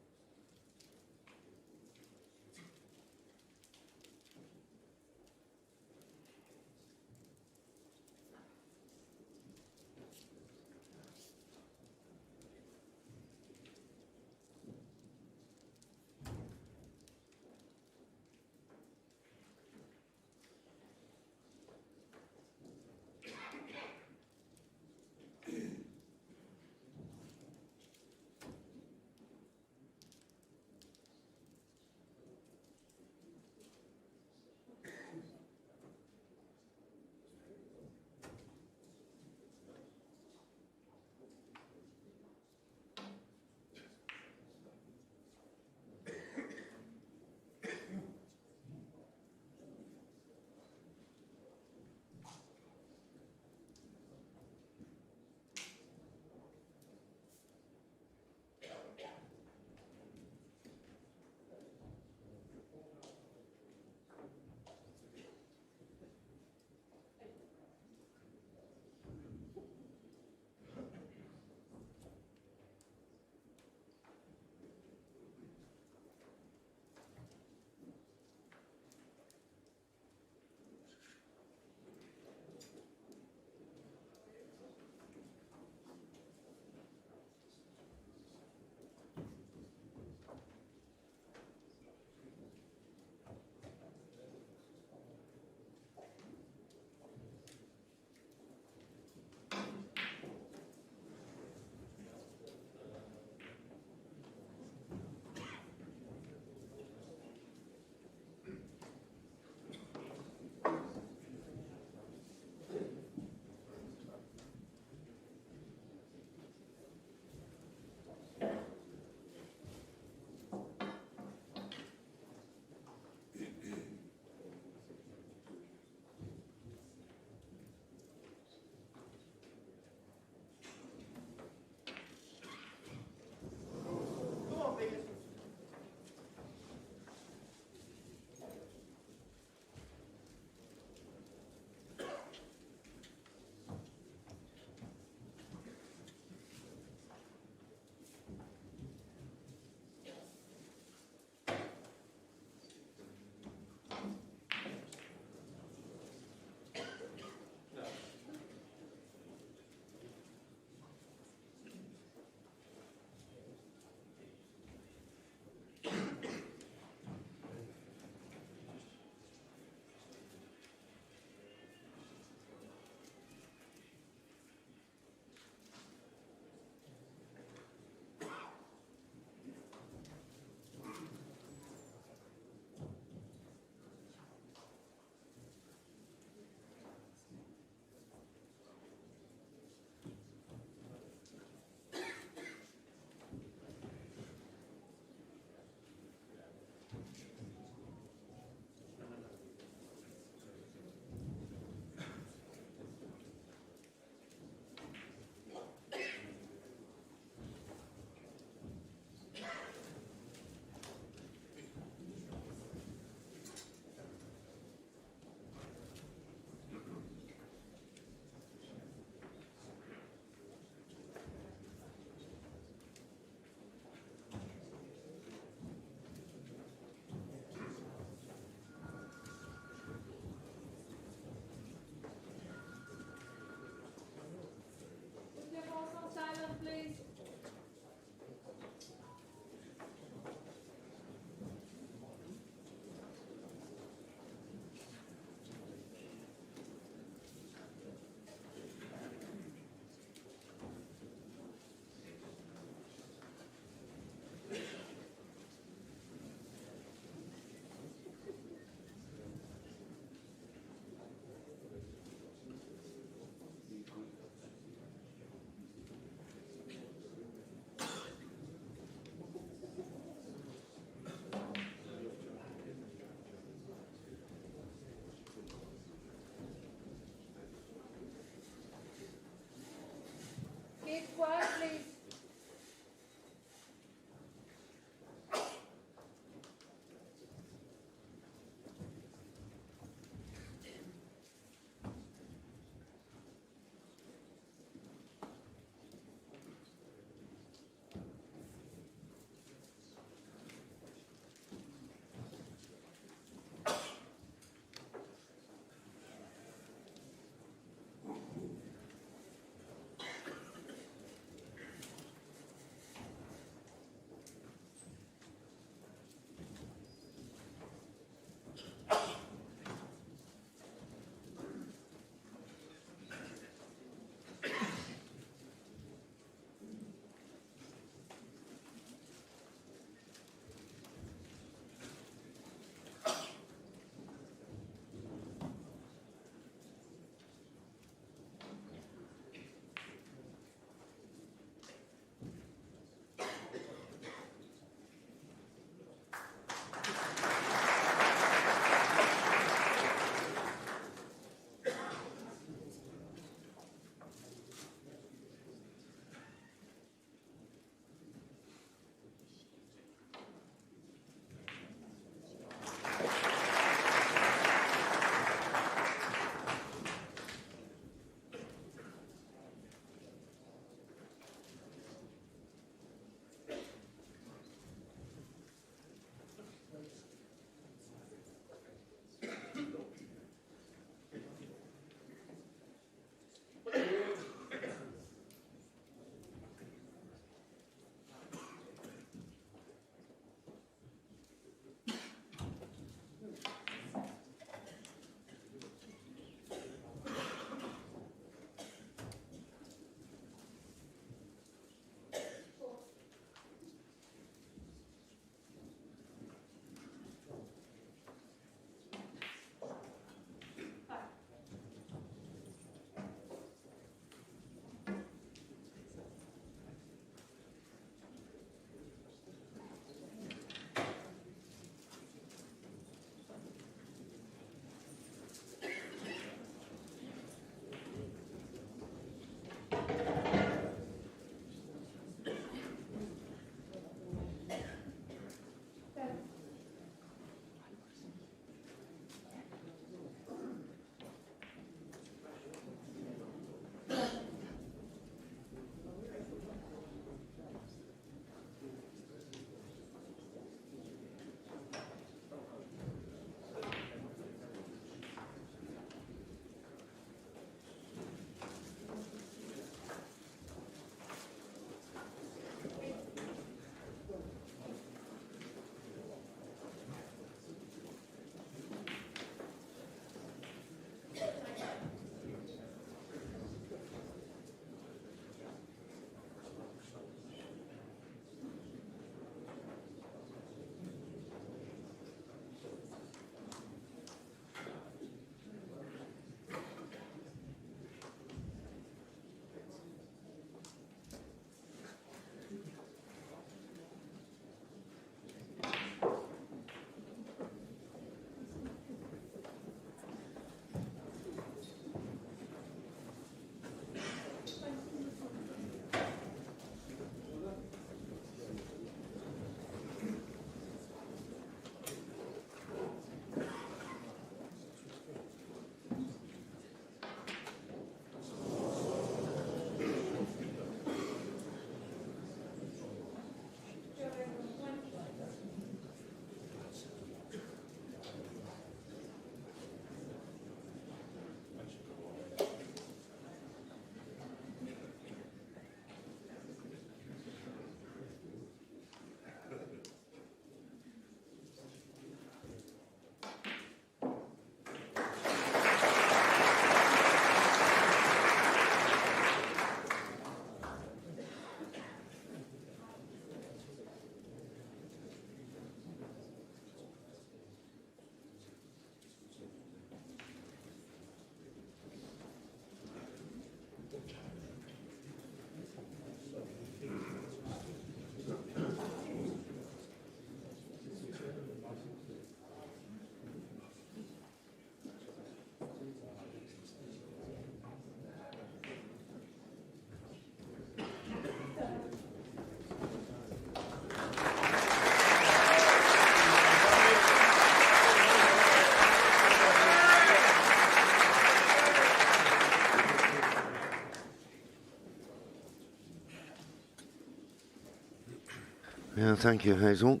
S1: Yeah, thank you, Hazel.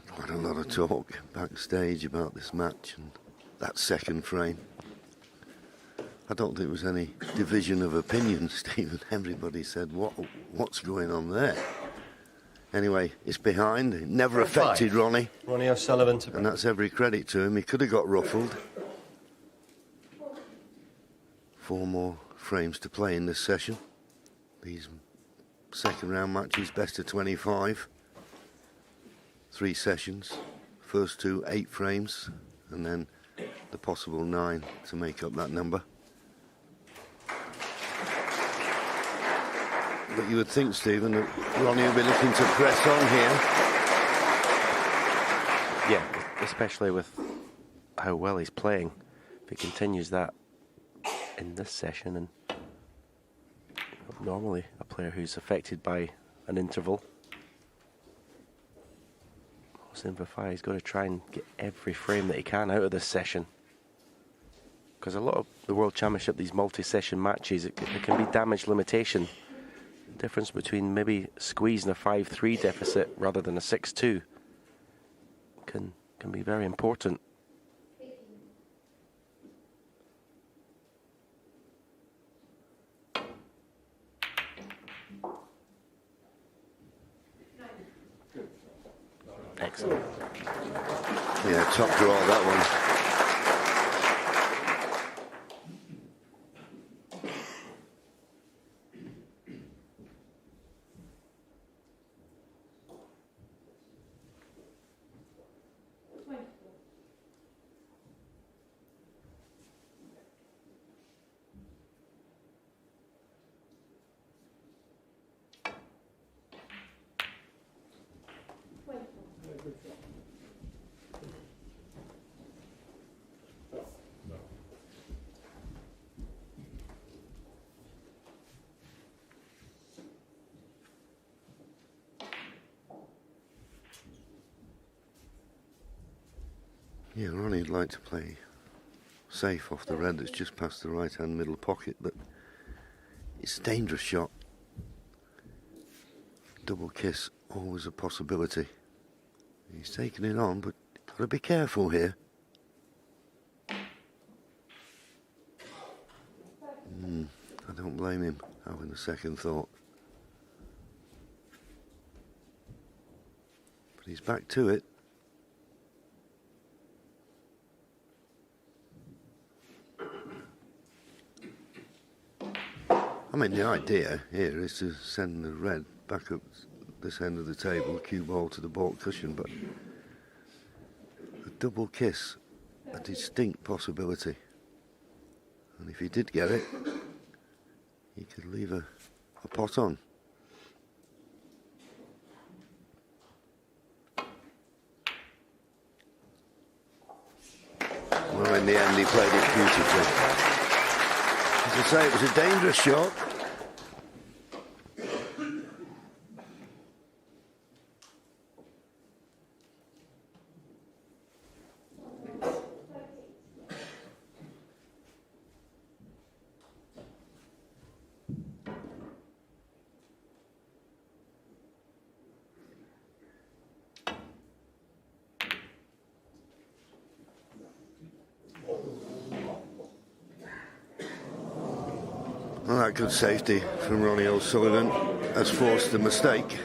S1: Quite a lot of talk backstage about this match and that second frame. I don't think there was any division of opinion, Stephen. Everybody said, what's going on there? Anyway, it's behind. It never affected Ronnie.
S3: Ronnie O'Sullivan to...
S1: And that's every credit to him. He could have got ruffled. 4 more frames to play in this session. These second round matches, best of 25. 3 sessions. First 2, 8 frames. And then the possible 9 to make up that number. But you would think, Stephen, that Ronnie will be looking to press on here.
S2: Yeah, especially with how well he's playing. If he continues that in this session, and normally a player who's affected by an interval, Hossein Vafaei has got to try and get every frame that he can out of this session. Because a lot of the World Championship, these multi-session matches, it can be damage limitation. Difference between maybe squeezing a 5-3 deficit rather than a 6-2 can be very important. Excellent.
S1: Yeah, top draw that one. Yeah, Ronnie'd like to play safe off the red that's just past the right-hand middle pocket, but it's a dangerous shot. Double kiss, always a possibility. He's taking it on, but got to be careful here. I don't blame him having a second thought. But he's back to it. I mean, the idea here is to send the red back up this end of the table, cue ball to the baulk cushion, but a double kiss, a distinct possibility. And if he did get it, he could leave a pot on. Well, in the end, he played it beautifully. As I say, it was a dangerous shot. Well, that good safety from Ronnie O'Sullivan has forced the mistake.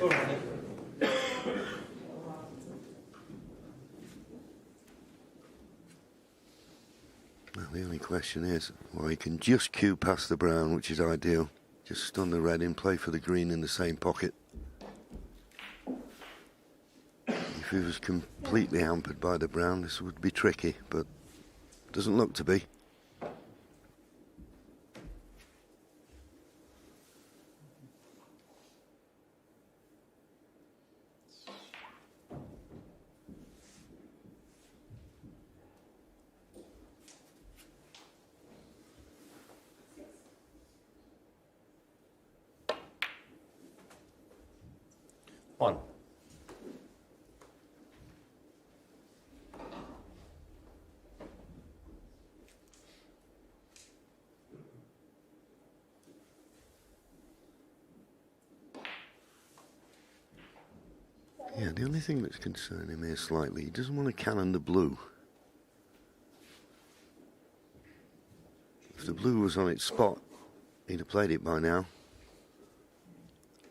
S1: Well, the only question is, well, he can just cue past the brown, which is ideal. Just stun the red in, play for the green in the same pocket. If he was completely hampered by the brown, this would be tricky, but doesn't look to be.
S3: One.
S1: Yeah, the only thing that's concerning me slightly, he doesn't want to cannon the blue. If the blue was on its spot, he'd have played it by now.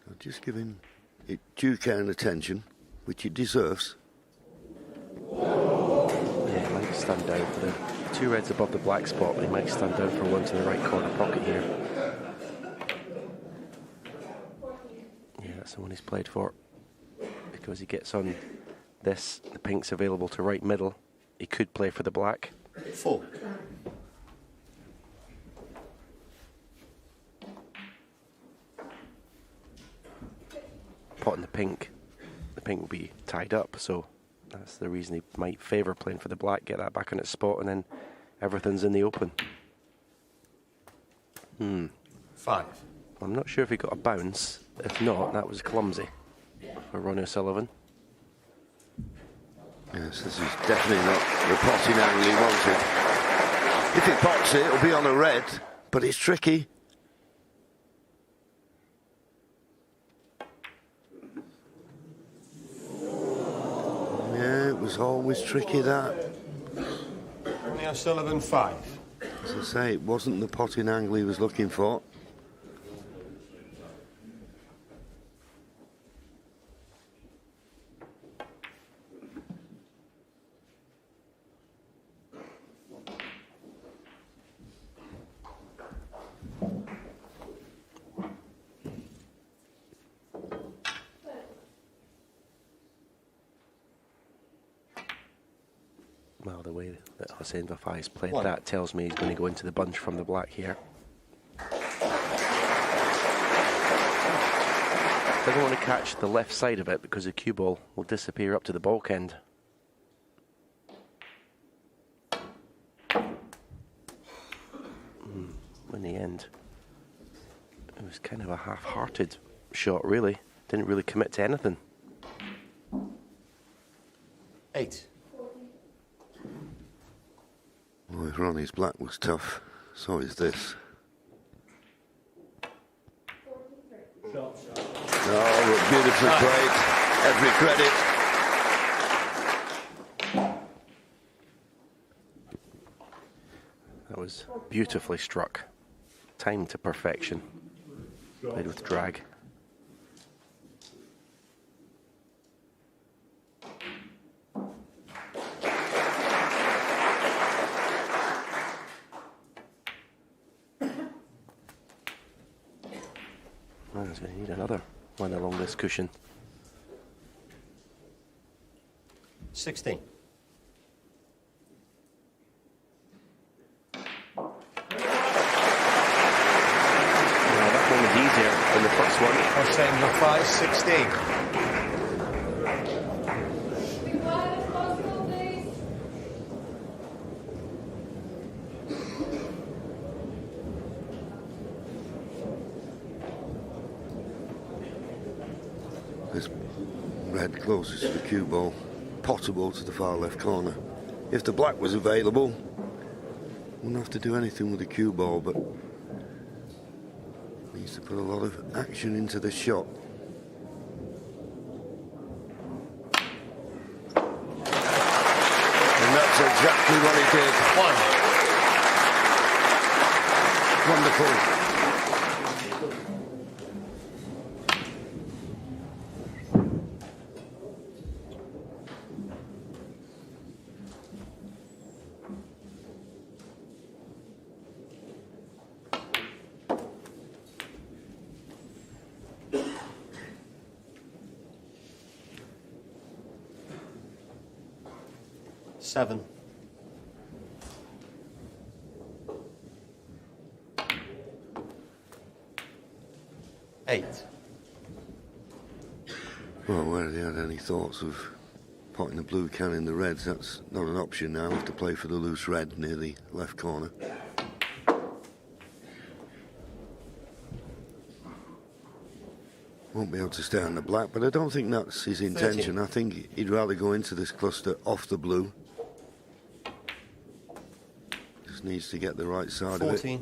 S1: So just give him due care and attention, which he deserves.
S2: Yeah, he might stand down for the 2 reds above the black spot, but he might stand down for one to the right corner pocket here. Yeah, that's the one he's played for. Because he gets on this, the pink's available to right middle. He could play for the black.
S3: 4.
S2: Pot in the pink will be tied up, so that's the reason he might favour playing for the black, get that back on its spot, and then everything's in the open.
S3: 5.
S2: I'm not sure if he got a bounce. If not, that was clumsy for Ronnie O'Sullivan.
S1: Yes, this is definitely not the potting angle he wanted. If it pots it, it'll be on a red, but it's tricky. Yeah, it was always tricky, that.
S3: Ronnie O'Sullivan, 5.
S1: As I say, it wasn't the potting angle he was looking for.
S2: Well, the way that Hossein Vafaei's played that tells me he's going to go into the bunch from the black here. Doesn't want to catch the left side of it because the cue ball will disappear up to the balk end. In the end, it was kind of a half-hearted shot, really. Didn't really commit to anything.
S3: 8.
S1: Well, if Ronnie's black was tough, so is this. Oh, beautifully played. Every credit.
S2: That was beautifully struck. Timed to perfection. Played with drag. Oh, he's going to need another one along this cushion.
S3: 16.
S2: That one was easier than the first one.
S3: Hossein Vafaei, 16.
S1: This red closest to the cue ball, potable to the far left corner. If the black was available, wouldn't have to do anything with the cue ball, but needs to put a lot of action into the shot. And that's exactly what he did. 1. Wonderful.
S3: Seven. 8.
S1: Well, where he had any thoughts of potting the blue, canning the reds, that's not an option now. Have to play for the loose red near the left corner. Won't be able to stay on the black, but I don't think that's his intention.
S3: 13.
S1: I think he'd rather go into this cluster off the blue. Just needs to get the right side
S3: 14.
S1: of it.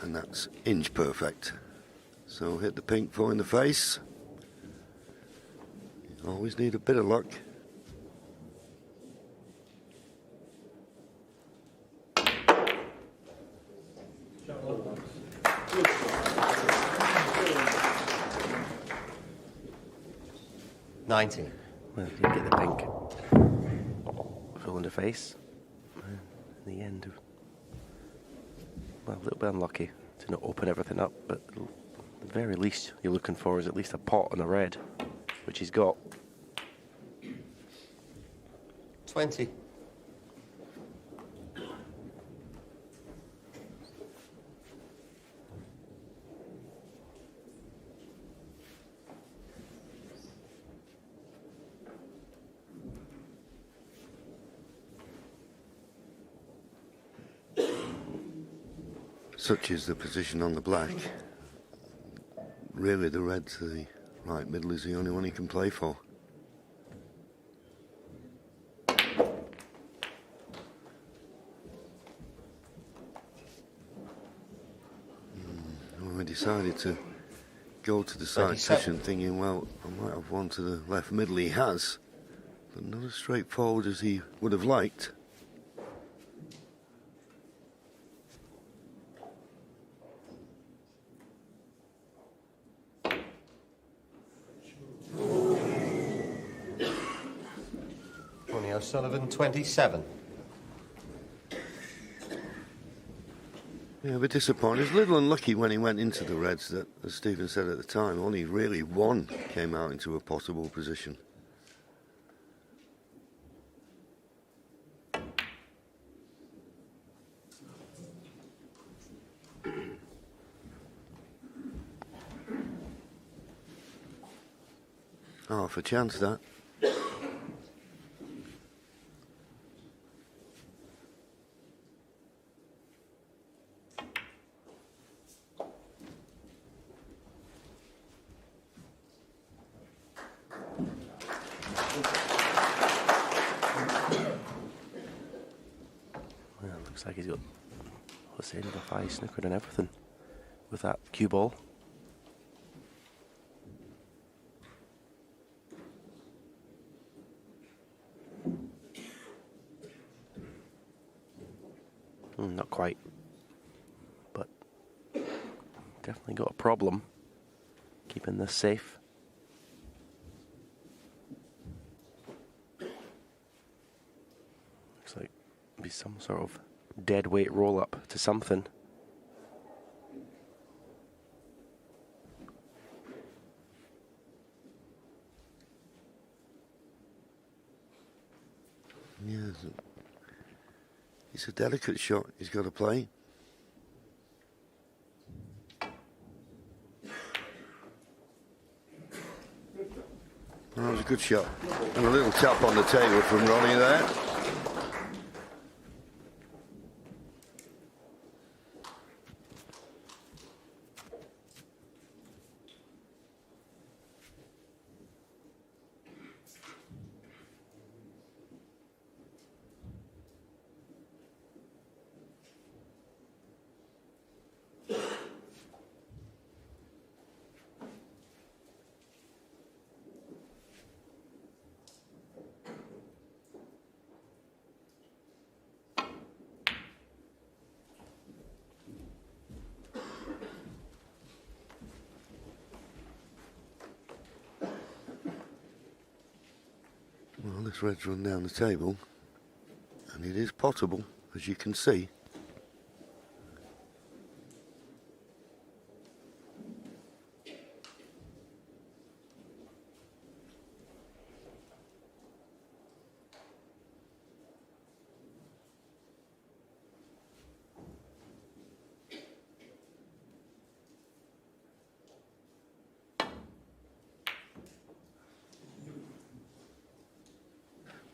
S1: And that's inch perfect. So hit the pink 4 in the face. Always need a bit of luck.
S3: $90.
S2: Well, he didn't get the pink. Full in the face. In the end, well, a little bit unlucky to not open everything up, but at the very least you're looking for is at least a pot on the red, which he's got.
S3: 20.
S1: Such is the position on the black. Really, the red to the right middle is the only one he can play for. I decided to go to the side cushion thinking, well, I might have one to the left middle. He has, but not as straightforward as he would have liked.
S3: Ronnie O'Sullivan, 27.
S1: Yeah, a bit disappointed. He was a little unlucky when he went into the reds that, as Stephen said at the time, only really one came out into a possible position. Half a chance, that.
S2: Well, it looks like he's got Hossein Vafaei snookered and everything with that cue ball. Not quite, but definitely got a problem keeping this safe. Looks like it'll be some sort of dead weight roll up to something.
S1: Yeah, it's a delicate shot he's got to play. That was a good shot. And a little tap on the table from Ronnie there. Well, this red's run down the table, and it is potable, as you can see.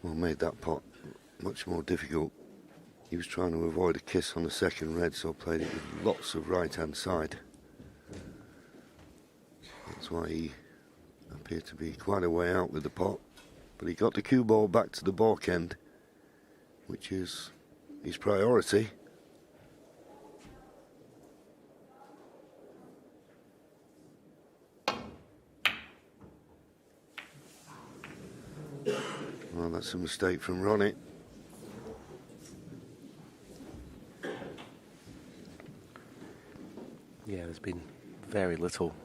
S1: Well, made that pot much more difficult. He was trying to avoid a kiss on the second red, so played it with lots of right-hand side. That's why he appeared to be quite a way out with the pot. But he got the cue ball back to the balk end, which is his priority. That's a mistake from Ronnie.
S2: Yeah, there's been very little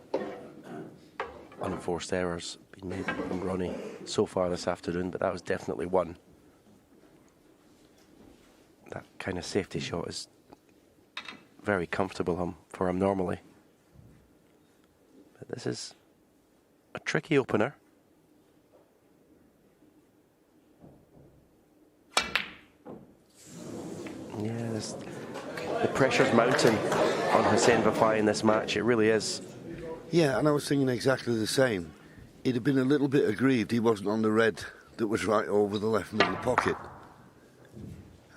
S2: unforced errors been made from Ronnie so far this afternoon, but that was definitely one. That kind of safety shot is very comfortable for him normally. But this is a tricky opener. Yeah, the pressure's mounting on Hossein Vafaei in this match. It really is.
S1: Yeah, and I was thinking exactly the same. He'd have been a little bit aggrieved he wasn't on the red that was right over the left middle pocket.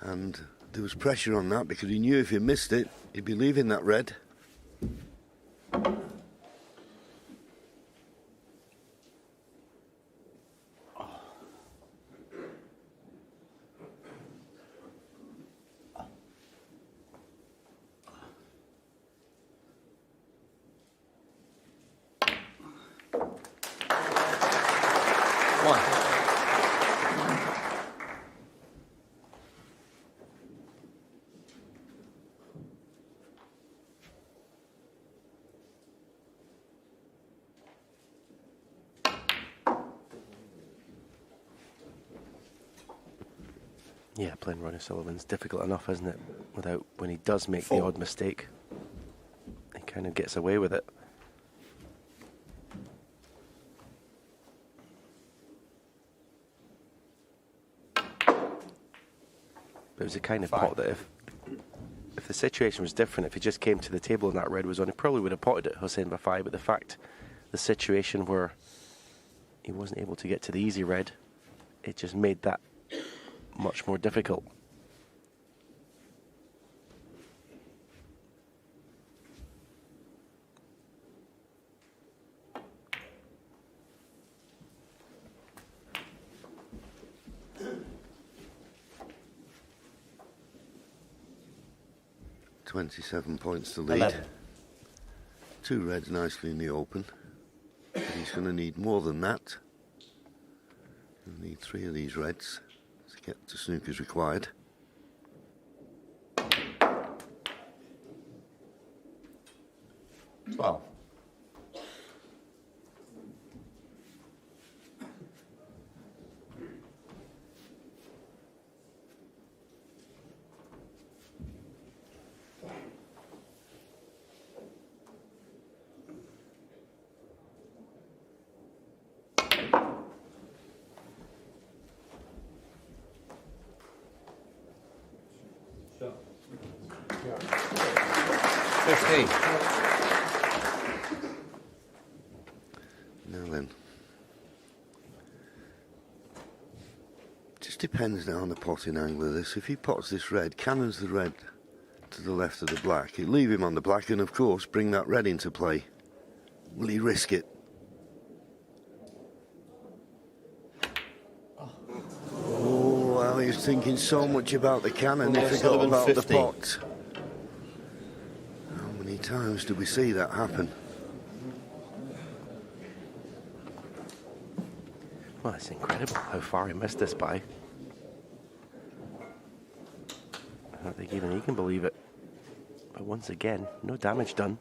S1: And there was pressure on that because he knew if he missed it, he'd be leaving that red.
S2: Yeah, playing Ronnie O'Sullivan's difficult enough, isn't it? Without, when he does make the odd mistake, he kind of gets away with it. But it was a kind of pot that if the situation was different, if he just came to the table and that red was on, he probably would have potted it, Hossein Vafaei. But the fact, the situation where he wasn't able to get to the easy red, it just made that much more difficult.
S1: .27 points to lead.
S3: 11.
S1: Two reds nicely in the open. But he's going to need more than that. He'll need 3 of these reds to get to snooker's required.
S3: Well.
S1: Now then, just depends now on the potting angle of this. If he pots this red, cannons the red to the left of the black, he'll leave him on the black and of course bring that red into play. Will he risk it? Oh, well, he was thinking so much about the cannon he forgot about the pot. How many times do we see that happen?
S2: Well, it's incredible how far he missed this by. I don't think even he can believe it. But once again, no damage done.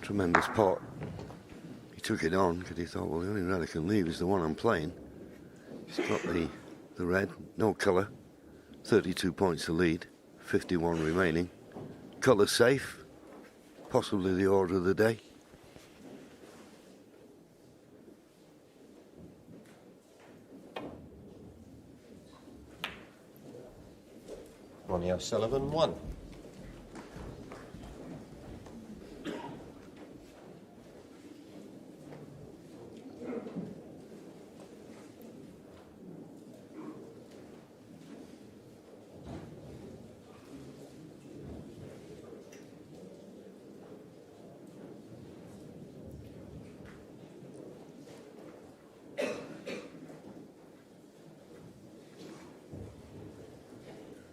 S1: Tremendous pot. He took it on because he thought, well, the only red I can leave is the one I'm playing. He's got the red, no colour, 32 points to lead, 51 remaining. Colour safe, possibly the order of the day.
S3: Ronnie O'Sullivan 1.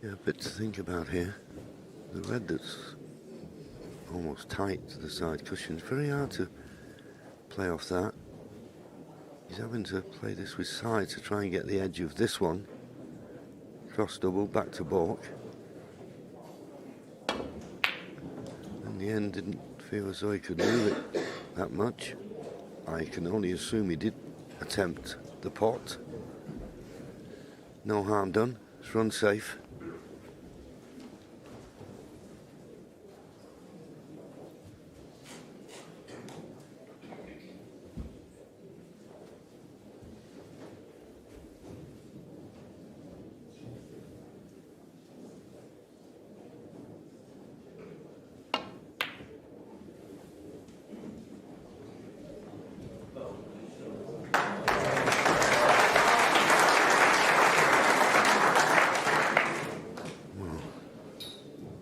S1: Yeah, a bit to think about here. The red that's almost tight to the side cushions, very hard to play off that. He's having to play this with side to try and get the edge of this one. Cross double, back to balk. In the end, didn't feel as though he could move it that much. I can only assume he did attempt the pot. No harm done, it's run safe.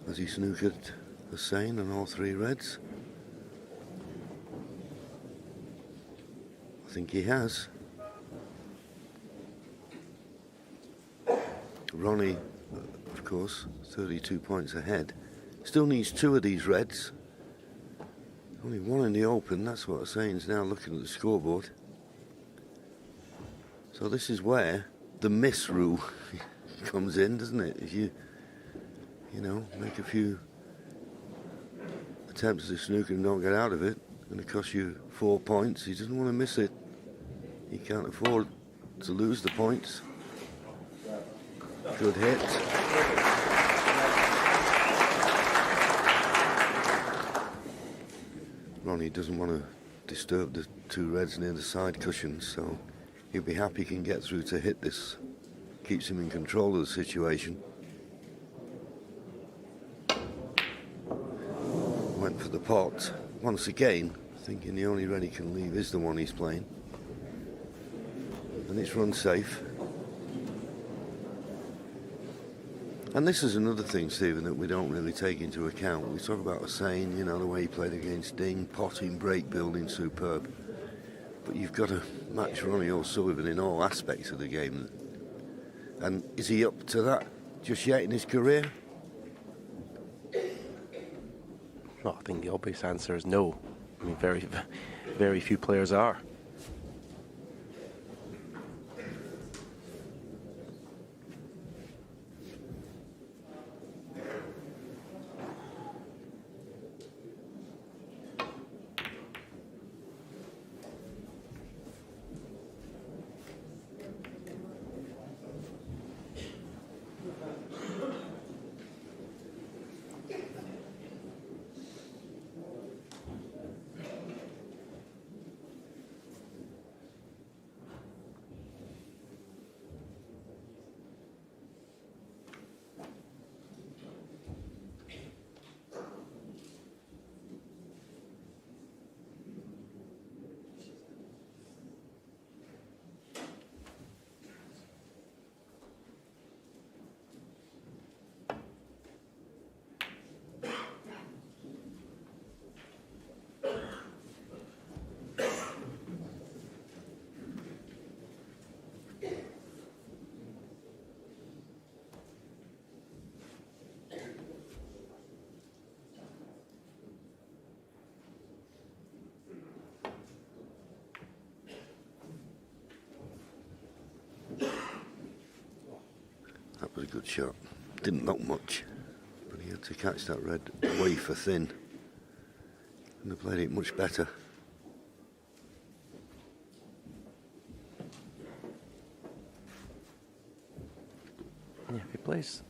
S1: Has he snookered Hossein on all three reds? I think he has. Ronnie, of course, 32 points ahead. Still needs 2 of these reds. Only 1 in the open, that's what Hossein's now looking at the scoreboard. So this is where the miss rule comes in, doesn't it? If you know, make a few attempts to snooker and don't get out of it, it's going to cost you 4 points. He doesn't want to miss it. He can't afford to lose the points. Good hit. Ronnie doesn't want to disturb the 2 reds near the side cushions, so he'll be happy he can get through to hit this. Keeps him in control of the situation. Went for the pot once again, thinking the only red he can leave is the one he's playing, and it's run safe. And this is another thing, Stephen, that we don't really take into account. We talk about Hossein, you know, the way he played against Ding, potting, break building, superb, but you've got to match Ronnie O'Sullivan in all aspects of the game. And is he up to that just yet in his career?
S2: Well, I think the obvious answer is no. I mean, very, very few players are.
S1: That was a good shot. Didn't look much, but he had to catch that red way for thin. And they played it much better.
S2: Yeah, if he plays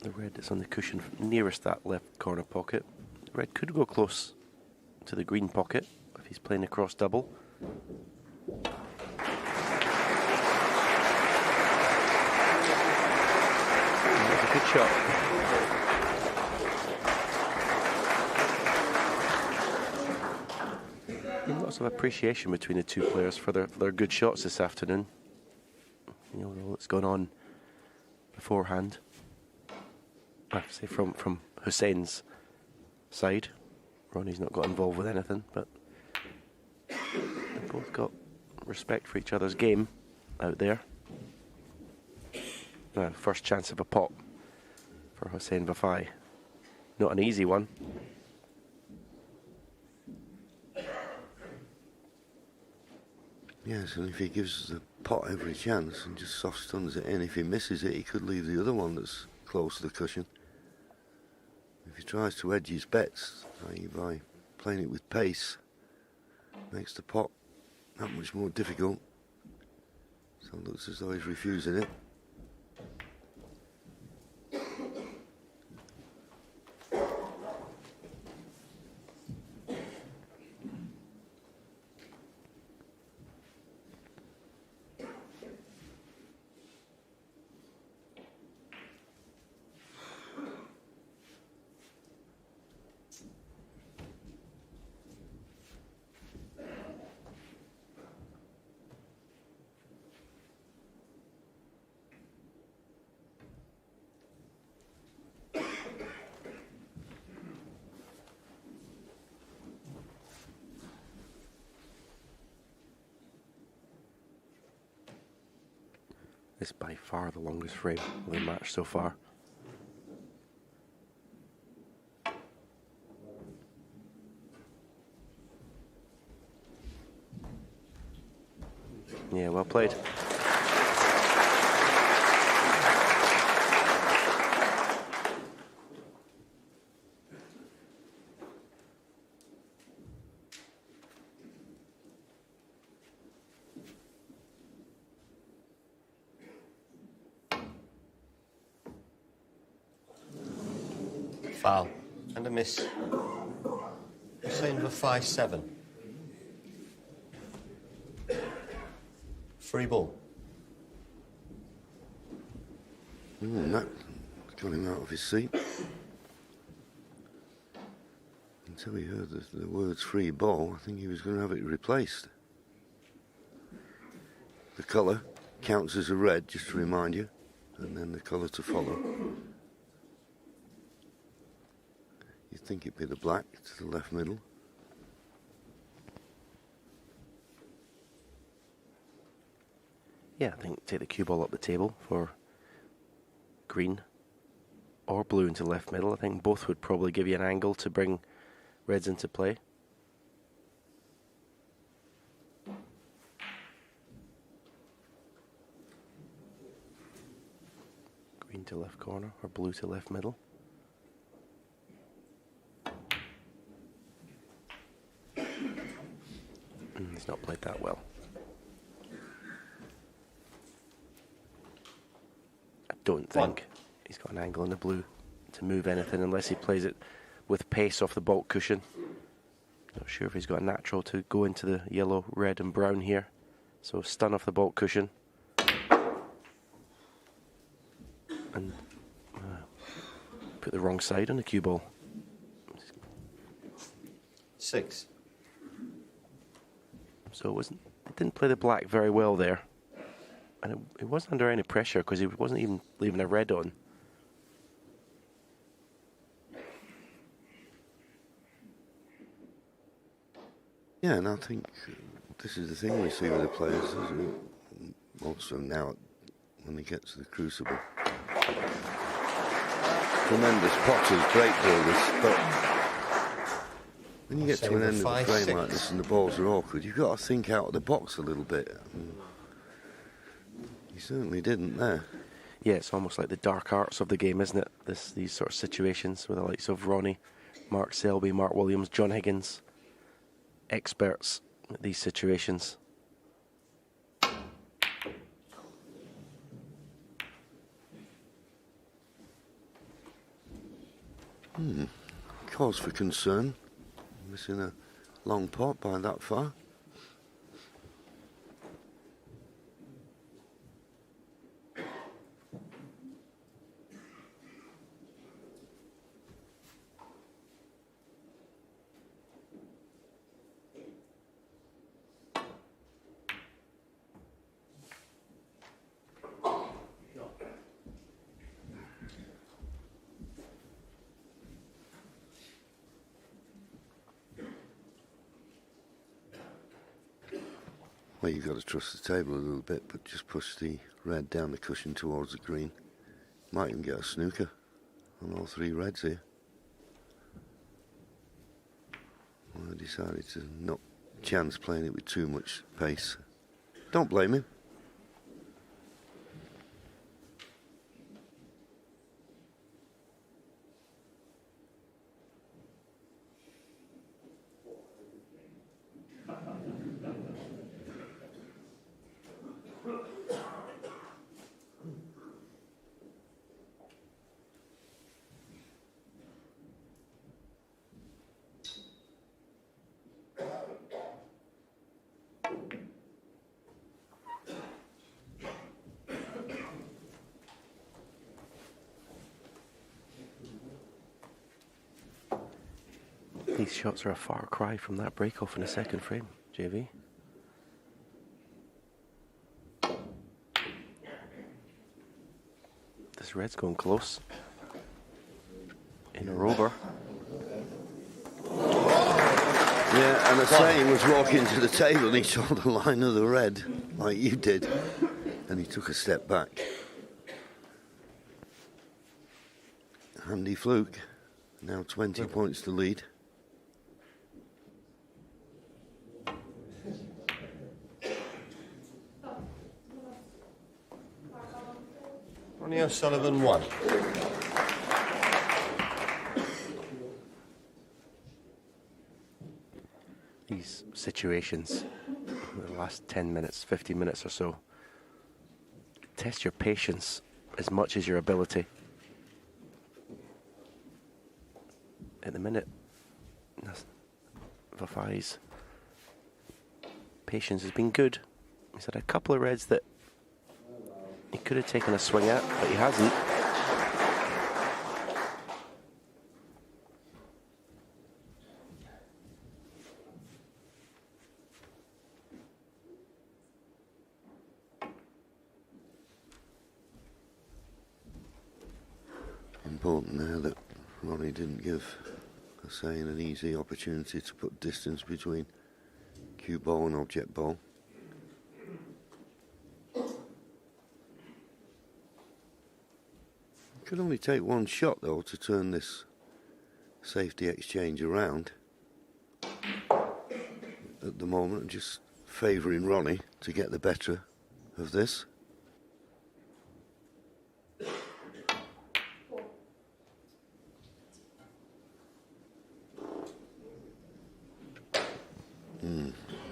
S2: the red that's on the cushion nearest that left corner pocket, the red could go close to the green pocket if he's playing across double. Good shot. Lots of appreciation between the 2 players for their good shots this afternoon. You know, all that's gone on beforehand. I have to say from Hossein's side. Ronnie's not got involved with anything, but they've both got respect for each other's game out there. First chance of a pot for Hossein Vafaei. Not an easy one.
S1: Yes, and if he gives the pot every chance and just soft stuns it in, if he misses it, he could leave the other one that's close to the cushion. If he tries to edge his bets, i.e. by playing it with pace, makes the pot that much more difficult. So it looks as though he's refusing it.
S2: This is by far the longest frame of the match so far. Yeah, well played.
S3: Foul. And a miss. Hossein Vafaei 7. Free ball.
S1: That got him out of his seat. Until he heard the words free ball, I think he was going to have it replaced. The colour counts as a red, just to remind you, and then the colour to follow. You'd think it'd be the black to the left middle.
S2: Yeah, I think take the cue ball up the table for green or blue into left middle. I think both would probably give you an angle to bring reds into play. Green to left corner or blue to left middle. He's not played that well. I don't think he's got an angle in the blue to move anything unless he plays it with pace off the baulk cushion. Not sure if he's got a natural to go into the yellow, red and brown here. So stun off the baulk cushion. And put the wrong side on the cue ball.
S3: 6.
S2: So it didn't play the black very well there. And it wasn't under any pressure because he wasn't even leaving a red on.
S1: Yeah, and I think this is the thing we see with the players, isn't it? Also now, when they get to the crucible. Tremendous potters, great builders, but when you get to an end of the frame like this and the balls are awkward, you've got to think out of the box a little bit. He certainly didn't there.
S2: Yeah, it's almost like the dark arts of the game, isn't it? These sort of situations with the likes of Ronnie, Mark Selby, Mark Williams, John Higgins, experts at these situations.
S1: Cause for concern. Missing a long pot by that far. Well, you've got to trust the table a little bit, but just push the red down the cushion towards the green. Might even get a snooker on all three reds here. Well, I decided to not chance playing it with too much pace. Don't blame him.
S2: These shots are a far cry from that break-off in the second frame, JV. This red's going close. In a rover.
S1: Yeah, and Hossein was walking to the table and he saw the line of the red, like you did, and he took a step back. Handy fluke. Now 20 points to lead.
S3: Ronnie O'Sullivan 1.
S2: These situations, the last 10 minutes, 15 minutes or so, test your patience as much as your ability. At the minute, Vafaei's patience has been good. He's had a couple of reds that he could have taken a swing at, but he hasn't.
S1: Important there that Ronnie didn't give Hossein an easy opportunity to put distance between cue ball and object ball. Could only take one shot though to turn this safety exchange around. At the moment, I'm just favouring Ronnie to get the better of this.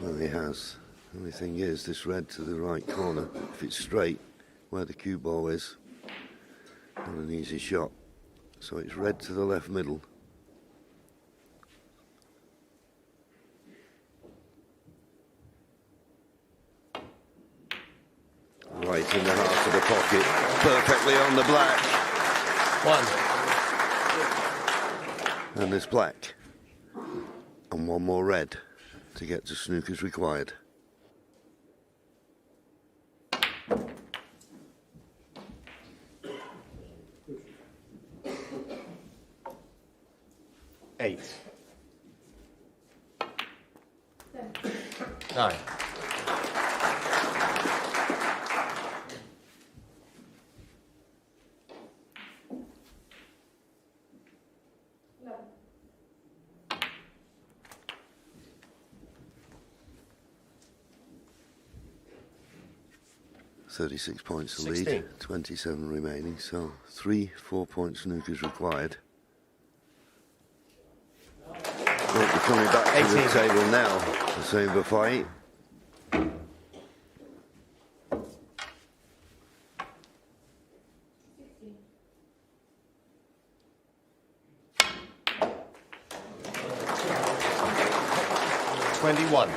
S1: Well, he has. The only thing is, this red to the right corner, if it's straight, where the cue ball is, not an easy shot. So it's red to the left middle. Right in the heart of the pocket, perfectly on the black.
S3: 1.
S1: And there's black. And one more red to get to snooker's required.
S3: Eight. 9.
S1: .36 points to
S3: 16.
S1: lead, 27 remaining, so 3 4-point snookers required. Well, we're coming back to
S3: 18.
S1: the table now. Hossein Vafaei.
S3: .21.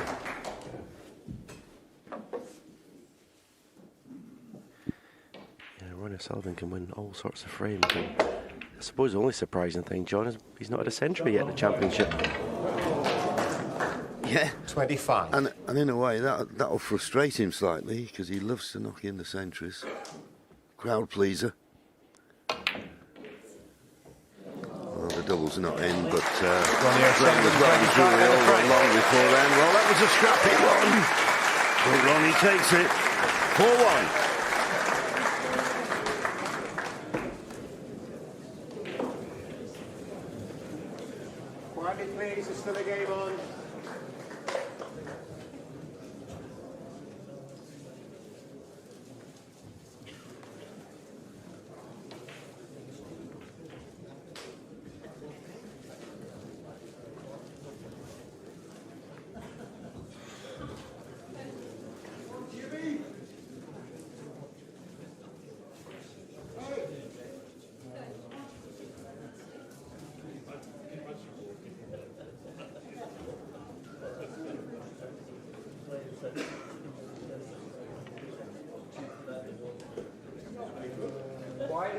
S2: Ronnie O'Sullivan can win all sorts of frames. And I suppose the only surprising thing, John, is he's not had a century yet in the championship.
S1: Yeah.
S3: 25.
S1: And in a way, that'll frustrate him slightly, because he loves to knock in the centuries. Crowd pleaser. Well, the double's not in, but
S3: Ronnie
S1: Graham was well and truly over and long before then. Well, that was a scrappy one. But Ronnie takes it. 4-1.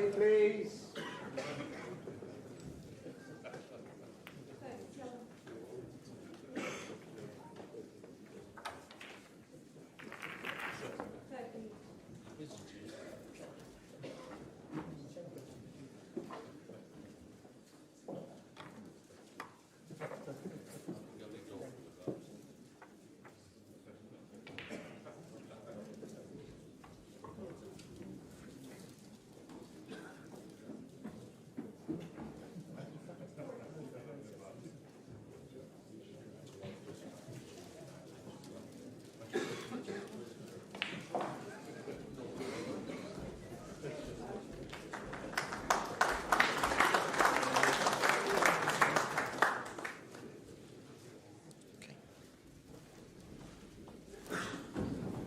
S4: Ready, please.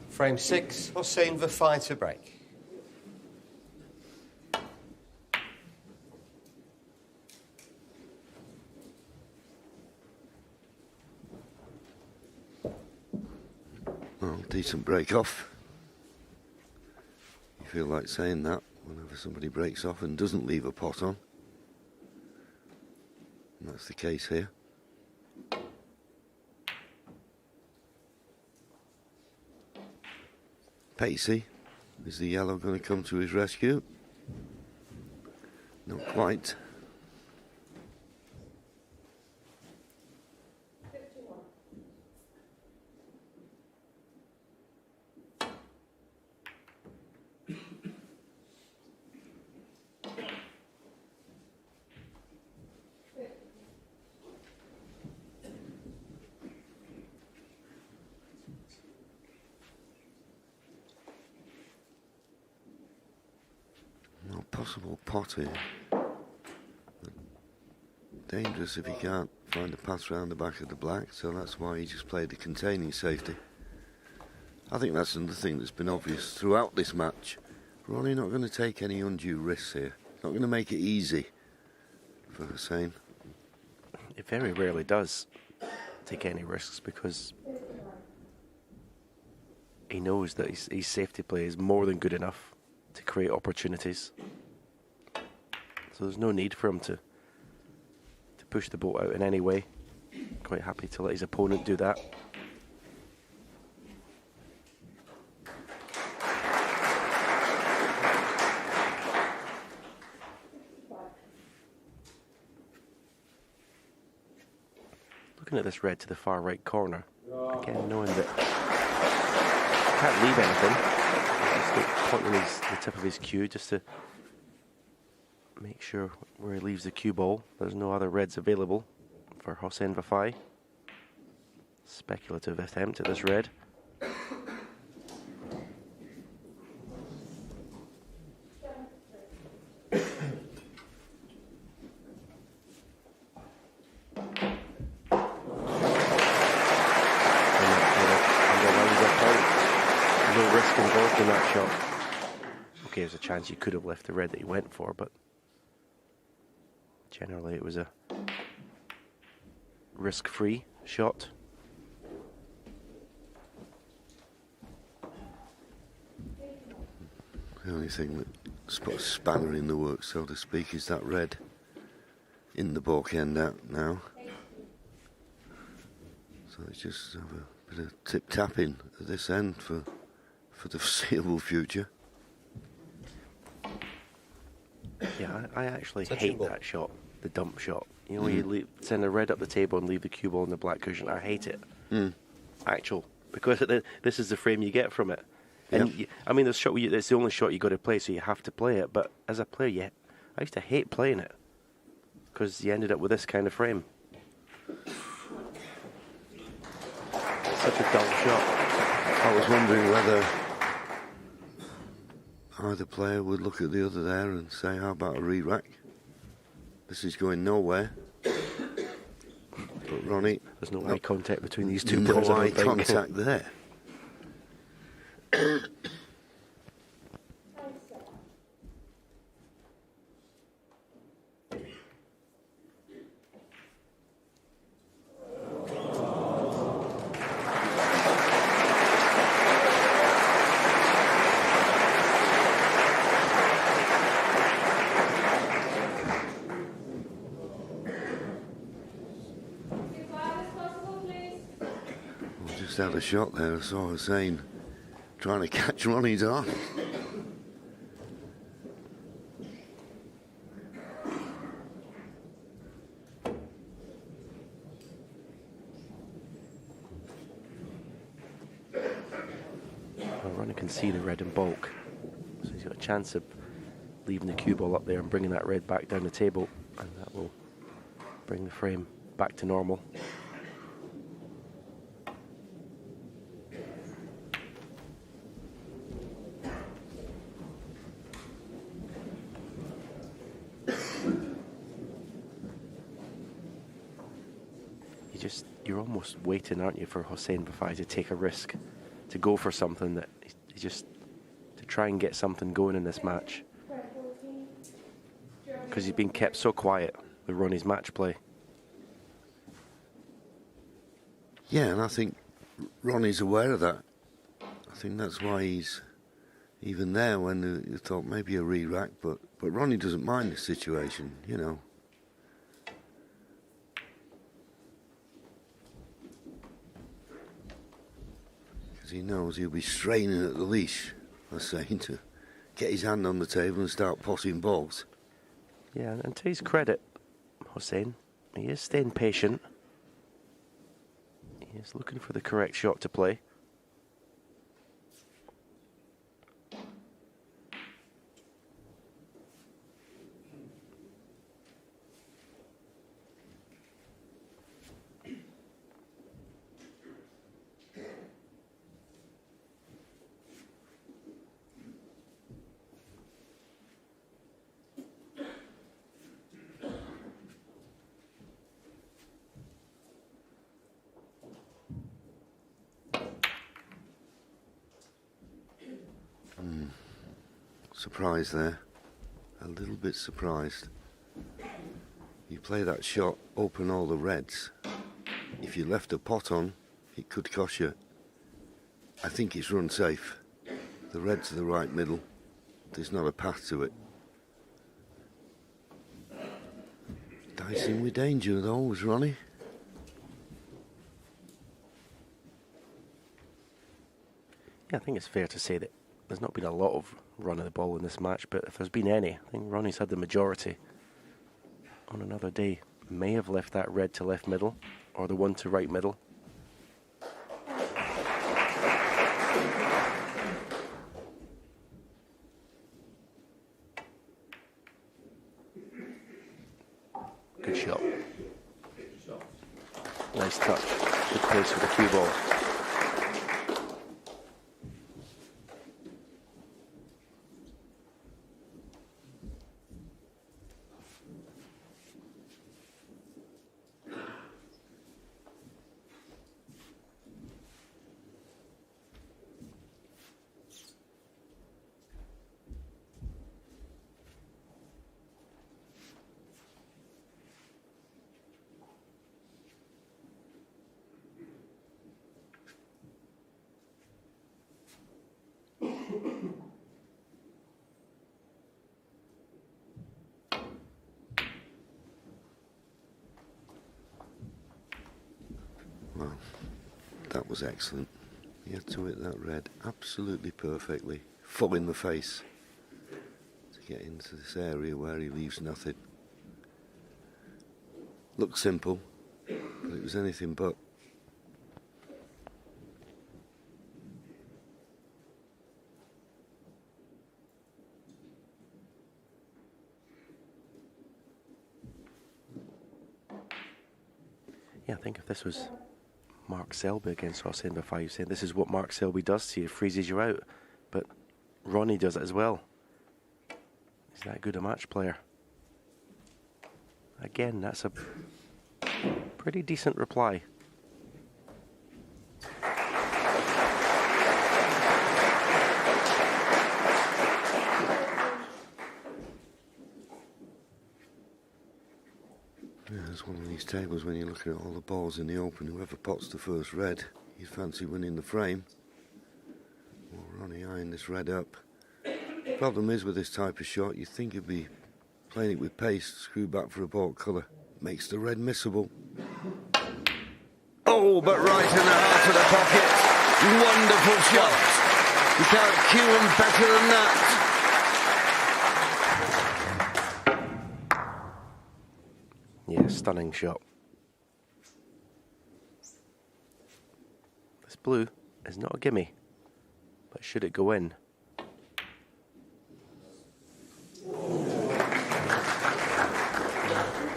S4: Frame 6, Hossein Vafaei to break.
S1: Well, decent break off. You feel like saying that whenever somebody breaks off and doesn't leave a pot on. And that's the case here. Pacey. Is the yellow going to come to his rescue? Not quite. Possible pot here. Dangerous if he can't find a path round the back of the black, so that's why he just played the containing safety. I think that's another thing that's been obvious throughout this match. Ronnie not going to take any undue risks here. Not going to make it easy for Hossein.
S2: It very rarely does take any risks because he knows that his safety play is more than good enough to create opportunities. So there's no need for him to push the boat out in any way. Quite happy to let his opponent do that. Looking at this red to the far right corner, again knowing that he can't leave anything, just pointing the tip of his cue just to make sure where he leaves the cue ball. There's no other reds available for Hossein Vafaei. Speculative attempt at this red. No risk involved in that shot. Okay, there's a chance he could have left the red that he went for, but generally it was a risk-free shot.
S1: The only thing that's put a spanner in the works, so to speak, is that red in the baulk end out now. So it's just have a bit of tip-tapping at this end for the foreseeable future.
S2: Yeah, I actually hate that shot, the dump shot. You know, you send a red up the table and leave the cue ball in the black cushion. I hate it. Because this is the frame you get from it. And I mean, it's the only shot you got to play, so you have to play it. But as a player, I used to hate playing it because you ended up with this kind of frame. Such a dull shot.
S1: I was wondering whether either player would look at the other there and say, how about a re-rack? This is going nowhere. But Ronnie...
S2: There's no eye contact between these two players.
S1: No eye contact there. Just had a shot there. I saw Hossein trying to catch Ronnie's eye.
S2: Well, Ronnie can see the red in bulk, so he's got a chance of leaving the cue ball up there and bringing that red back down the table, and that will bring the frame back to normal. You're almost waiting, aren't you, for Hossein Vafaei to take a risk, to go for something that he just to try and get something going in this match, because he's been kept so quiet with Ronnie's match play.
S1: Yeah, and I think Ronnie's aware of that. I think that's why he's even there when you thought maybe a re-rack, but Ronnie doesn't mind the situation, you know. He knows he'll be straining at the leash, I say, to get his hand on the table and start possing balls.
S2: Yeah, and to his credit, Hossein, he is staying patient. He is looking for the correct shot to play.
S1: Surprised there. A little bit surprised. You play that shot, open all the reds. If you left a pot on, it could cost you. I think it's run safe. The red's the right middle. There's not a path to it. Dicing with danger though, was Ronnie.
S2: Yeah, I think it's fair to say that there's not been a lot of run of the ball in this match, but if there's been any, I think Ronnie's had the majority. On another day, may have left that red to left middle, or the one to right middle. Good shot. Nice touch. Good place for the cue ball.
S1: Well, that was excellent. He had to hit that red absolutely perfectly, full in the face, to get into this area where he leaves nothing. Looked simple, but it was anything but.
S2: Yeah, I think if this was Mark Selby against Hossein Vafaei, saying this is what Mark Selby does to you, freezes you out. But Ronnie does it as well. He's that good a match player. Again, that's a pretty decent reply.
S1: Yeah, it's one of these tables when you're looking at all the balls in the open, whoever pots the first red, you'd fancy winning the frame. Well, Ronnie eyeing this red up. The problem is with this type of shot, you think he'd be playing it with pace, screw back for a baulk colour. Makes the red missable. Oh, Oh, but right in the heart of the pocket. Wonderful shot. You can't cue them better than that.
S2: Yeah, stunning shot. This blue is not a gimme, but should it go in?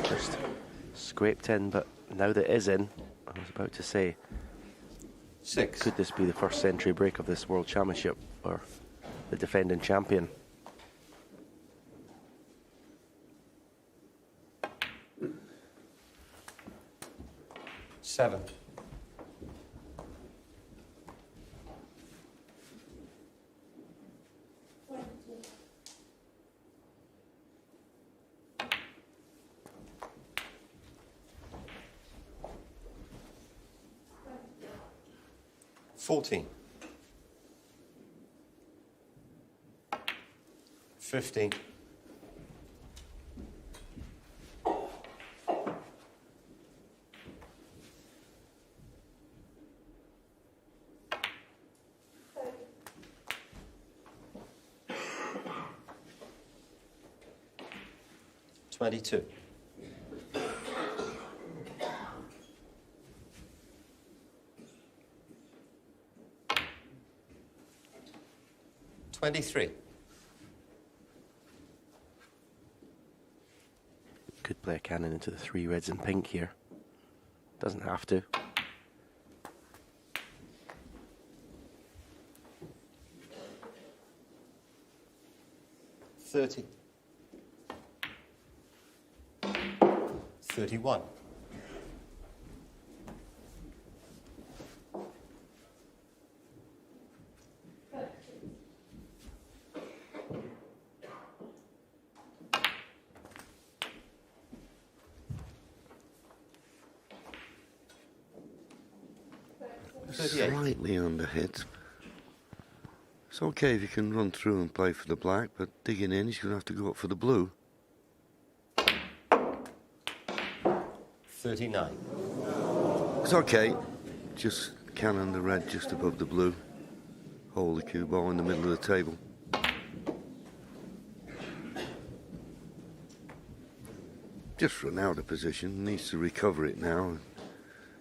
S2: Just scraped in, but now that it is in, I was about to say,
S3: 6.
S2: could this be the first century break of this World Championship, or the defending champion?
S3: Seven. $14. 15. 22. 23.
S2: Could play a cannon into the 3 reds and pink here. Doesn't have to.
S3: $30. 31.
S1: Slightly underhit. It's okay if you can run through and play for the black, but digging in, he's going to have to go up for the blue.
S3: 39.
S1: It's okay. Just cannon the red just above the blue. Hold the cue ball in the middle of the table. Just run out of position. Needs to recover it now.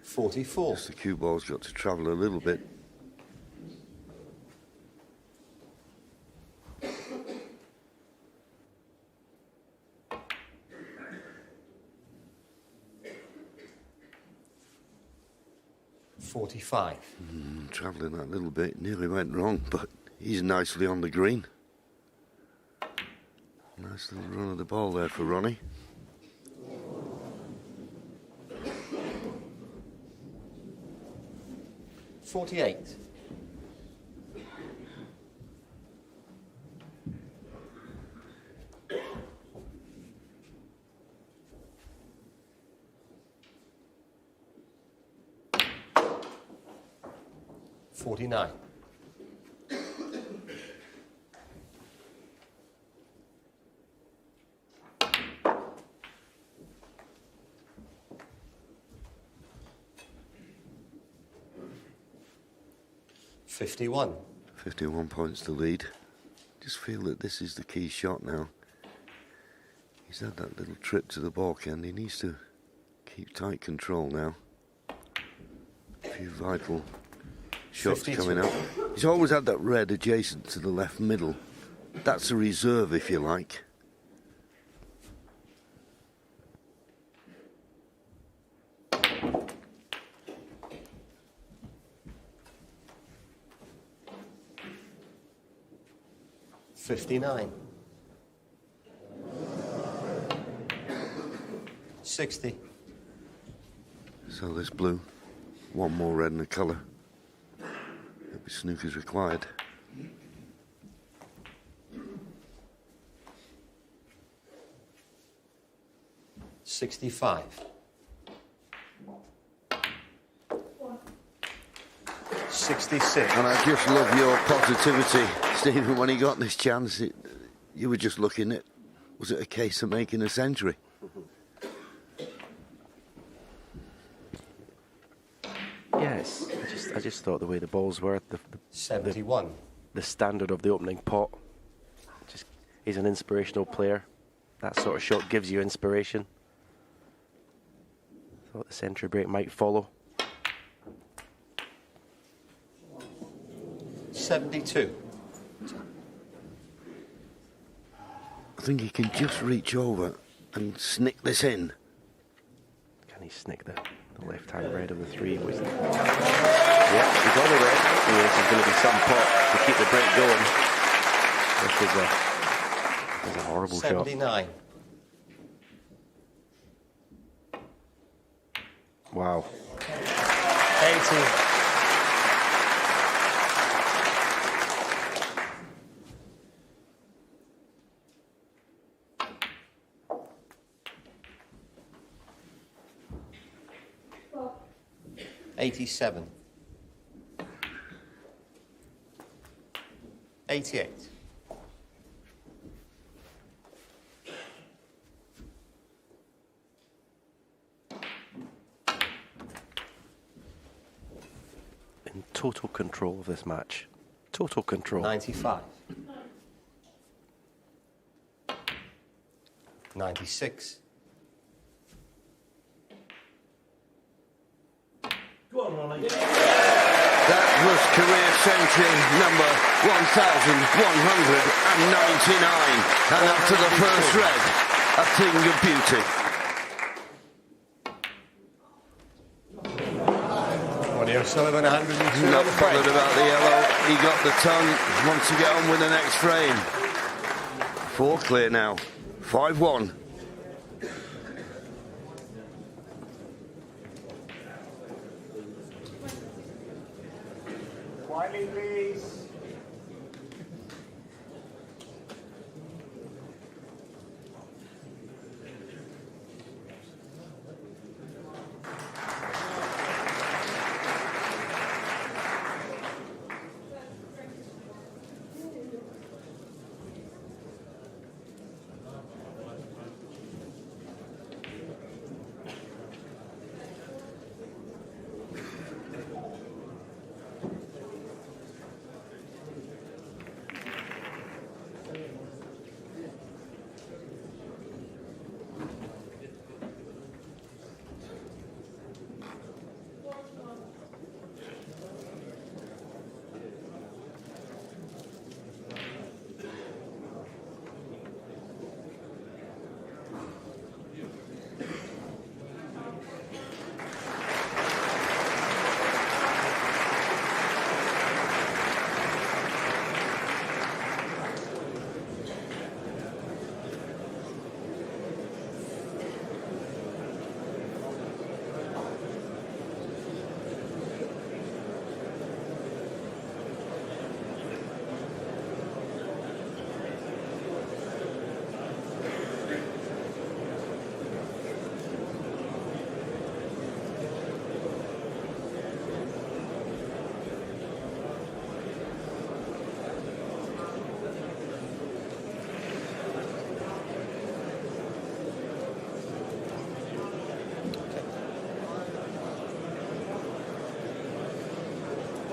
S3: 44.
S1: Just the cue ball's got to travel a little bit. Travelling that little bit, nearly went wrong, but he's nicely on the green. Nice little run of the ball there for Ronnie.
S3: $48. 49. 51.
S1: 51 points to lead. Just feel that this is the key shot now. He's had that little trip to the balk end. He needs to keep tight control now. A few vital shots
S3: 52.
S1: coming up. He's always had that red adjacent to the left middle. That's a reserve, if you like.
S3: $59. 60.
S1: So this blue, one more red in the colour. Maybe snooker's required.
S3: $65. 66.
S1: And I just love your positivity, Stephen. When he got this chance, you were just looking at, was it a case of making a century?
S2: Yes, I just thought the way the balls were,
S3: 71.
S2: the standard of the opening pot. Just, he's an inspirational player. That sort of shot gives you inspiration. Thought the century break might follow.
S3: 72.
S1: I think he can just reach over and snick this in.
S2: Can he snick the left-hand red of the three? Yeah, he's on the red. So this is going to be some pot to keep the break going. This is a horrible
S3: 79.
S2: shot. Wow.
S3: 80. $87. 88.
S2: In total control of this match. Total control.
S3: 95. 96.
S1: That was career century number 1,199. And after the first red, a thing of beauty.
S3: Ronnie O'Sullivan, 102.
S1: Not bothered about the yellow. He got the tongue. Wants to get on with the next frame. 4 clear now. 5-1.
S4: Quietly, please.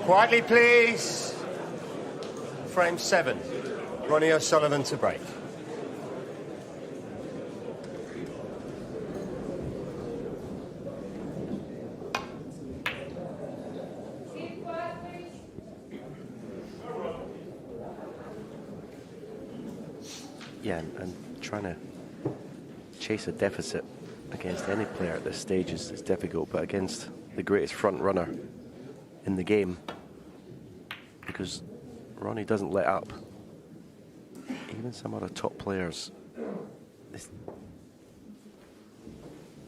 S4: Quietly, please. Frame 7. Ronnie O'Sullivan to break.
S2: Yeah, and trying to chase a deficit against any player at this stage is difficult, but against the greatest front runner in the game, because Ronnie doesn't let up. Even some other top players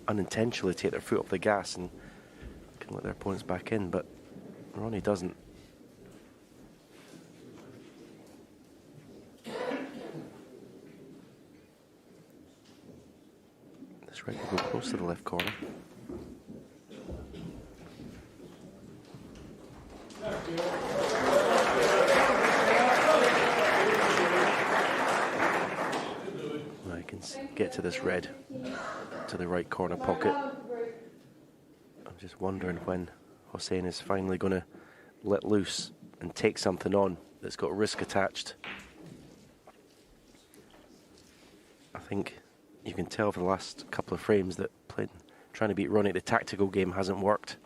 S2: unintentionally take their foot off the gas and can let their opponents back in, but Ronnie doesn't. This right will go close to the left corner. I can get to this red, to the right corner pocket. I'm just wondering when Hossein is finally going to let loose and take something on that's got risk attached. I think you can tell for the last couple of frames that trying to beat Ronnie at the tactical game hasn't worked.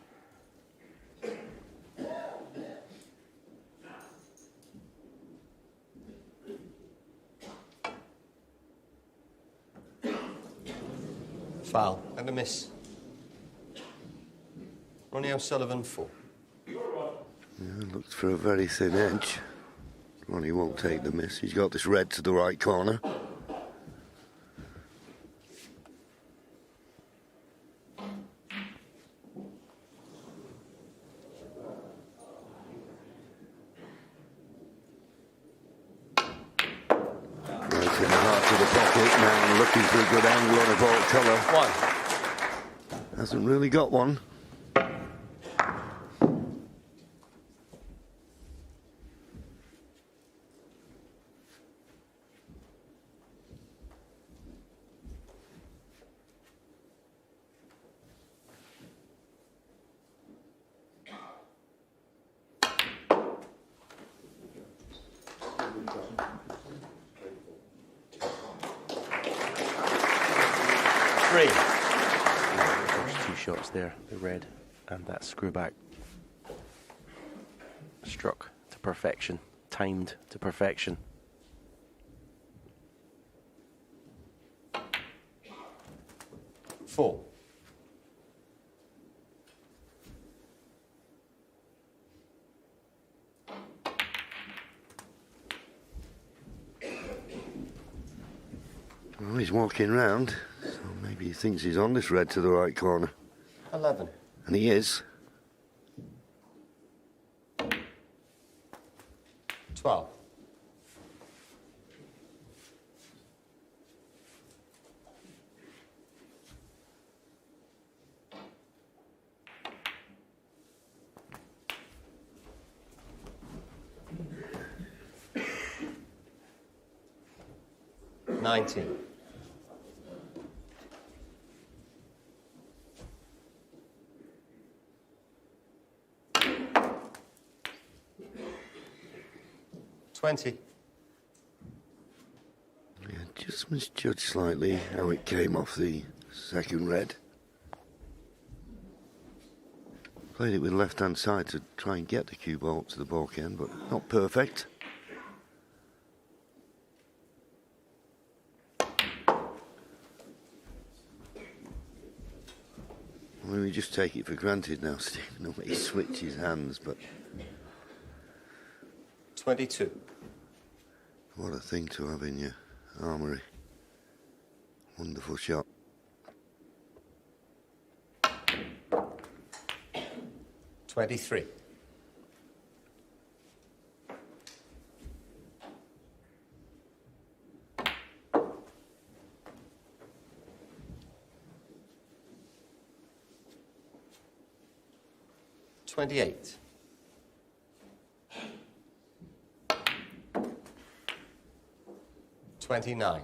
S3: Foul and a miss. Ronnie O'Sullivan 4.
S1: Yeah, looked for a very thin edge. Ronnie won't take the miss. He's got this red to the right corner. Right in the heart of the pocket now, looking for a good angle on a ball colour.
S3: 1.
S1: Hasn't really got one.
S2: First two shots there, the red and that screw back. Struck to perfection, timed to perfection.
S3: Four.
S1: Well, he's walking round, so maybe he thinks he's on this red to the right corner.
S3: 11.
S1: And he is.
S3: 12. $19. 20.
S1: Yeah, just misjudged slightly how it came off the second red. Played it with left hand side to try and get the cue ball up to the ball end, but not perfect. I mean, we just take it for granted now, Steve. Nobody switches hands, but
S3: 22.
S1: what a thing to have in your armoury. Wonderful shot.
S3: $23. $28. $29.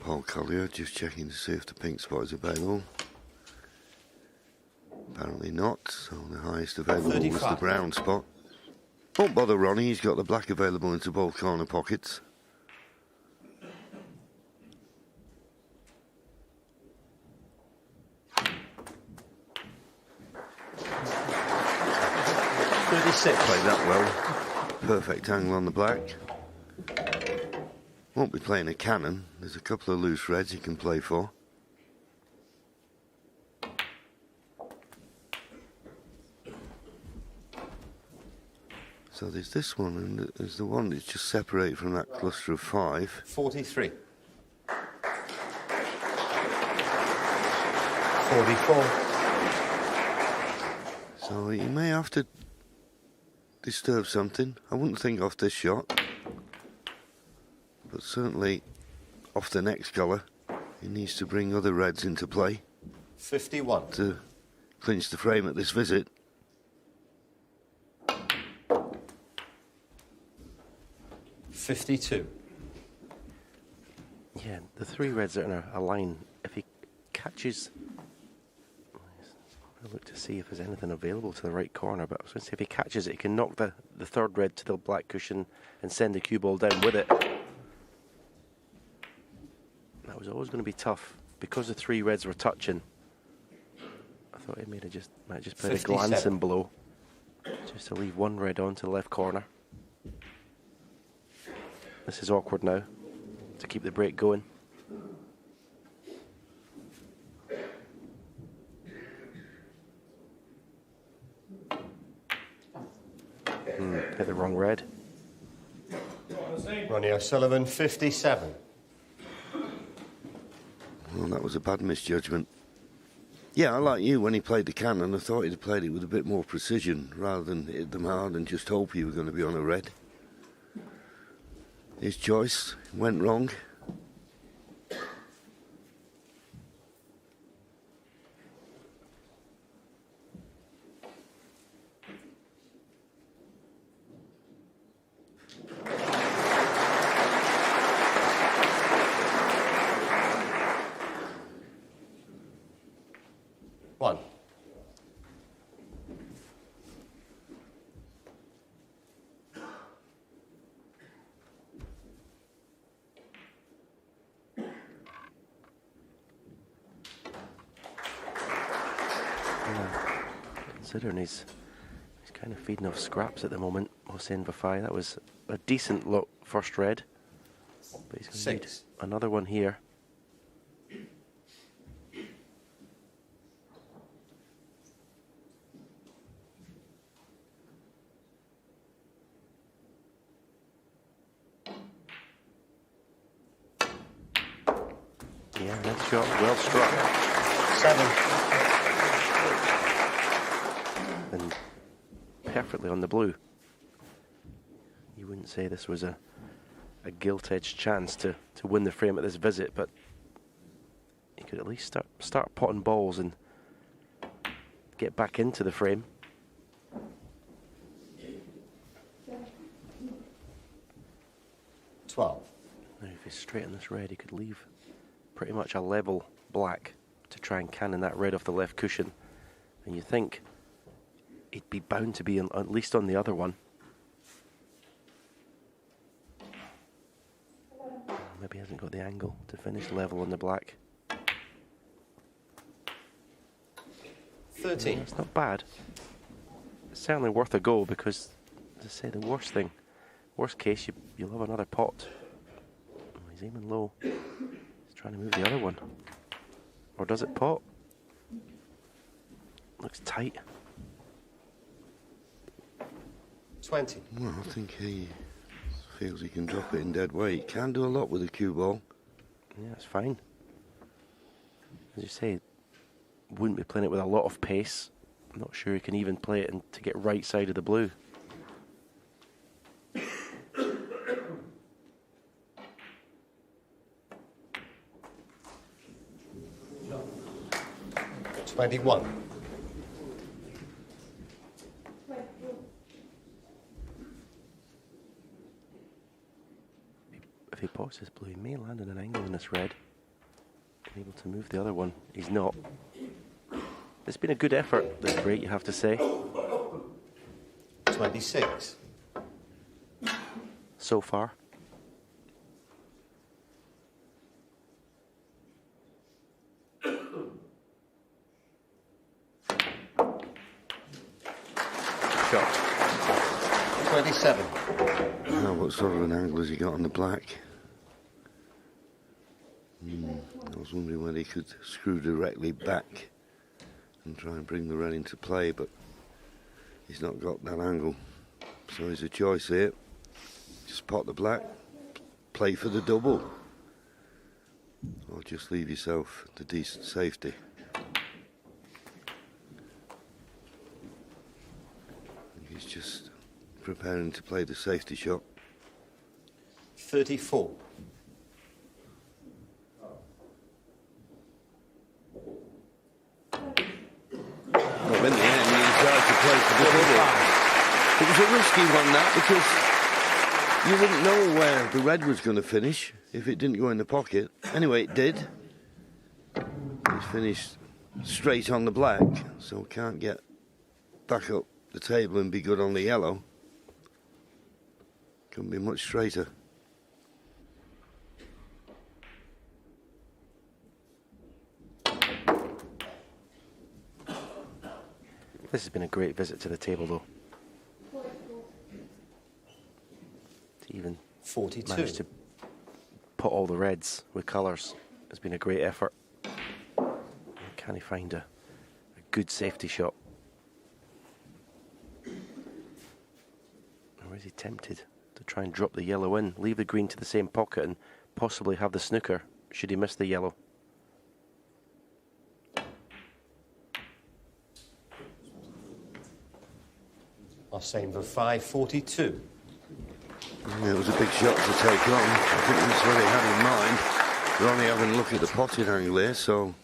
S1: Paul Collier just checking to see if the pink spot is available. Apparently not, so the highest available
S3: 35.
S1: was the brown spot. Won't bother Ronnie, he's got the black available into both corner pockets. Played that well. Perfect angle on the black. Won't be playing a cannon. There's a couple of loose reds he can play for. So there's this one, and there's the one that's just separated from that cluster of 5.
S3: 43. 44.
S1: So he may have to disturb something. I wouldn't think off this shot, but certainly off the next colour He needs to bring other reds into play
S3: 51.
S1: to clinch the frame at this visit.
S3: 52.
S2: Yeah, the three reds are in a line. If he catches, I'll look to see if there's anything available to the right corner. But I was going to say, if he catches it, he can knock the third red to the black cushion and send the cue ball down with it. That was always going to be tough because the three reds were touching. I thought he might just play a glancing blow, just to leave one red on to the left corner. This is awkward now to keep the break going. Hit the wrong red.
S3: Ronnie O'Sullivan, 57.
S1: Well, that was a bad misjudgment. Yeah, I like you when he played the cannon. I thought he'd have played it with a bit more precision rather than hit them hard and just hope you were going to be on a red. His choice went wrong.
S3: One.
S2: Considering he's kind of feeding off scraps at the moment, Hossein Vafaei. That was a decent look first red, but he's going to need another one here. Yeah, nice shot, well struck.
S3: 7.
S2: And perfectly on the blue. You wouldn't say this was a gilt-edged chance to win the frame at this visit, but you could at least start potting balls and get back into the frame.
S3: Now,
S2: if he's straight on this red, he could leave pretty much a level black to try and cannon that red off the left cushion. And you think he'd be bound to be at least on the other one. Maybe he hasn't got the angle to finish level on the black.
S3: 13.
S2: It's not bad. It's certainly worth a go because, as I say, the worst case, you'll have another pot. Oh, he's aiming low. He's trying to move the other one. Or does it pot? Looks tight.
S3: 20.
S1: Well, I think he feels he can drop it in dead weight. Can do a lot with a cue ball.
S2: Yeah, it's fine. As you say, wouldn't be playing it with a lot of pace. I'm not sure he can even play it to get right side of the blue.
S3: No. 21.
S2: If he pots this blue, he may land in an angle in this red. And able to move the other one. He's not. It's been a good effort, this break, you have to say.
S3: 26.
S2: So far. Shot.
S3: 27.
S1: Now, what sort of an angle has he got on the black? I was wondering whether he could screw directly back and try and bring the red into play, but he's not got that angle. So there's a choice here. Just pot the black, play for the double, or just leave yourself the decent safety. He's just preparing to play the safety shot.
S3: 34.
S1: play for the double. It was a risky one, that, because you wouldn't know where the red was going to finish if it didn't go in the pocket. Anyway, it did. It finished straight on the black, so can't get back up the table and be good on the yellow. Couldn't be much straighter.
S2: This has been a great visit to the table, though. To even
S3: 42.
S2: manage to put all the reds with colours has been a great effort. Can he find a good safety shot? Or is he tempted to try and drop the yellow in, leave the green to the same pocket and possibly have the snooker should he miss the yellow?
S3: Hossein Vafaei, 42.
S1: Yeah, it was a big shot to take on. I think that's what he had in mind. We're only having a look at the potted angle here, so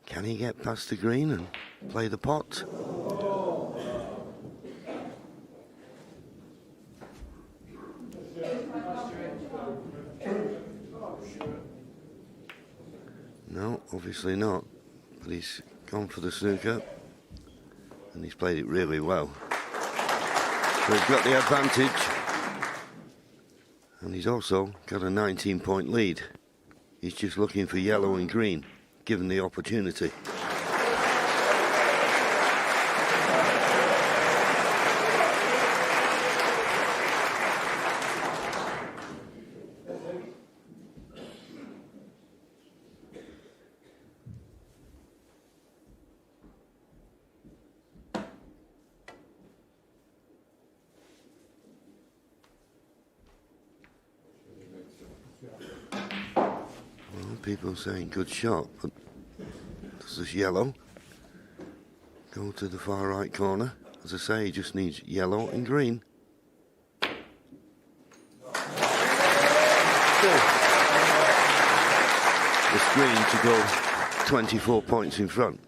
S1: can he get past the green and play the pot? No, obviously not. But he's gone for the snooker, and he's played it really well. So he's got the advantage, and he's also got a 19-point lead. He's just looking for yellow and green, given the opportunity. People saying good shot, but does this yellow go to the far right corner? As I say, he just needs yellow and green. The screen to go 24 points in front,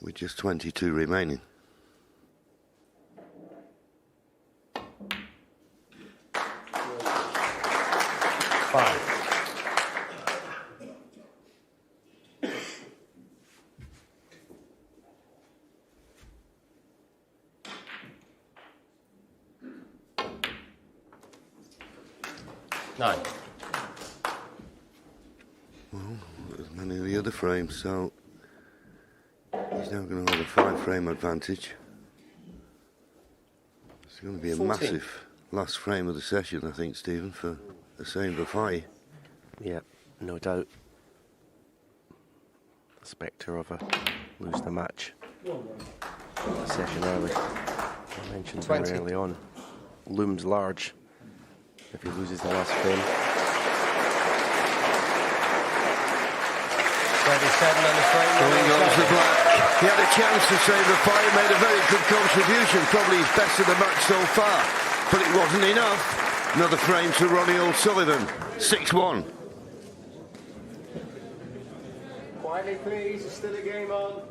S1: with just 22 remaining.
S3: Nine.
S1: Well, as many of the other frames, so he's now going to have a 5-frame advantage. It's going to be a
S3: 14.
S1: massive last frame of the session, I think, Stephen, for Hossein Vafaei.
S2: Yeah, no doubt. The spectre of a lose the match. The session early. I mentioned
S3: 20.
S2: very early on. Looms large if he loses the last frame.
S3: 37 on the frame.
S1: Going goes the black. He had a chance to save the fight, made a very good contribution, probably his best of the match so far, but it wasn't enough. Another frame to Ronnie O'Sullivan, 6-1.
S4: Quietly, please. There's still a game on.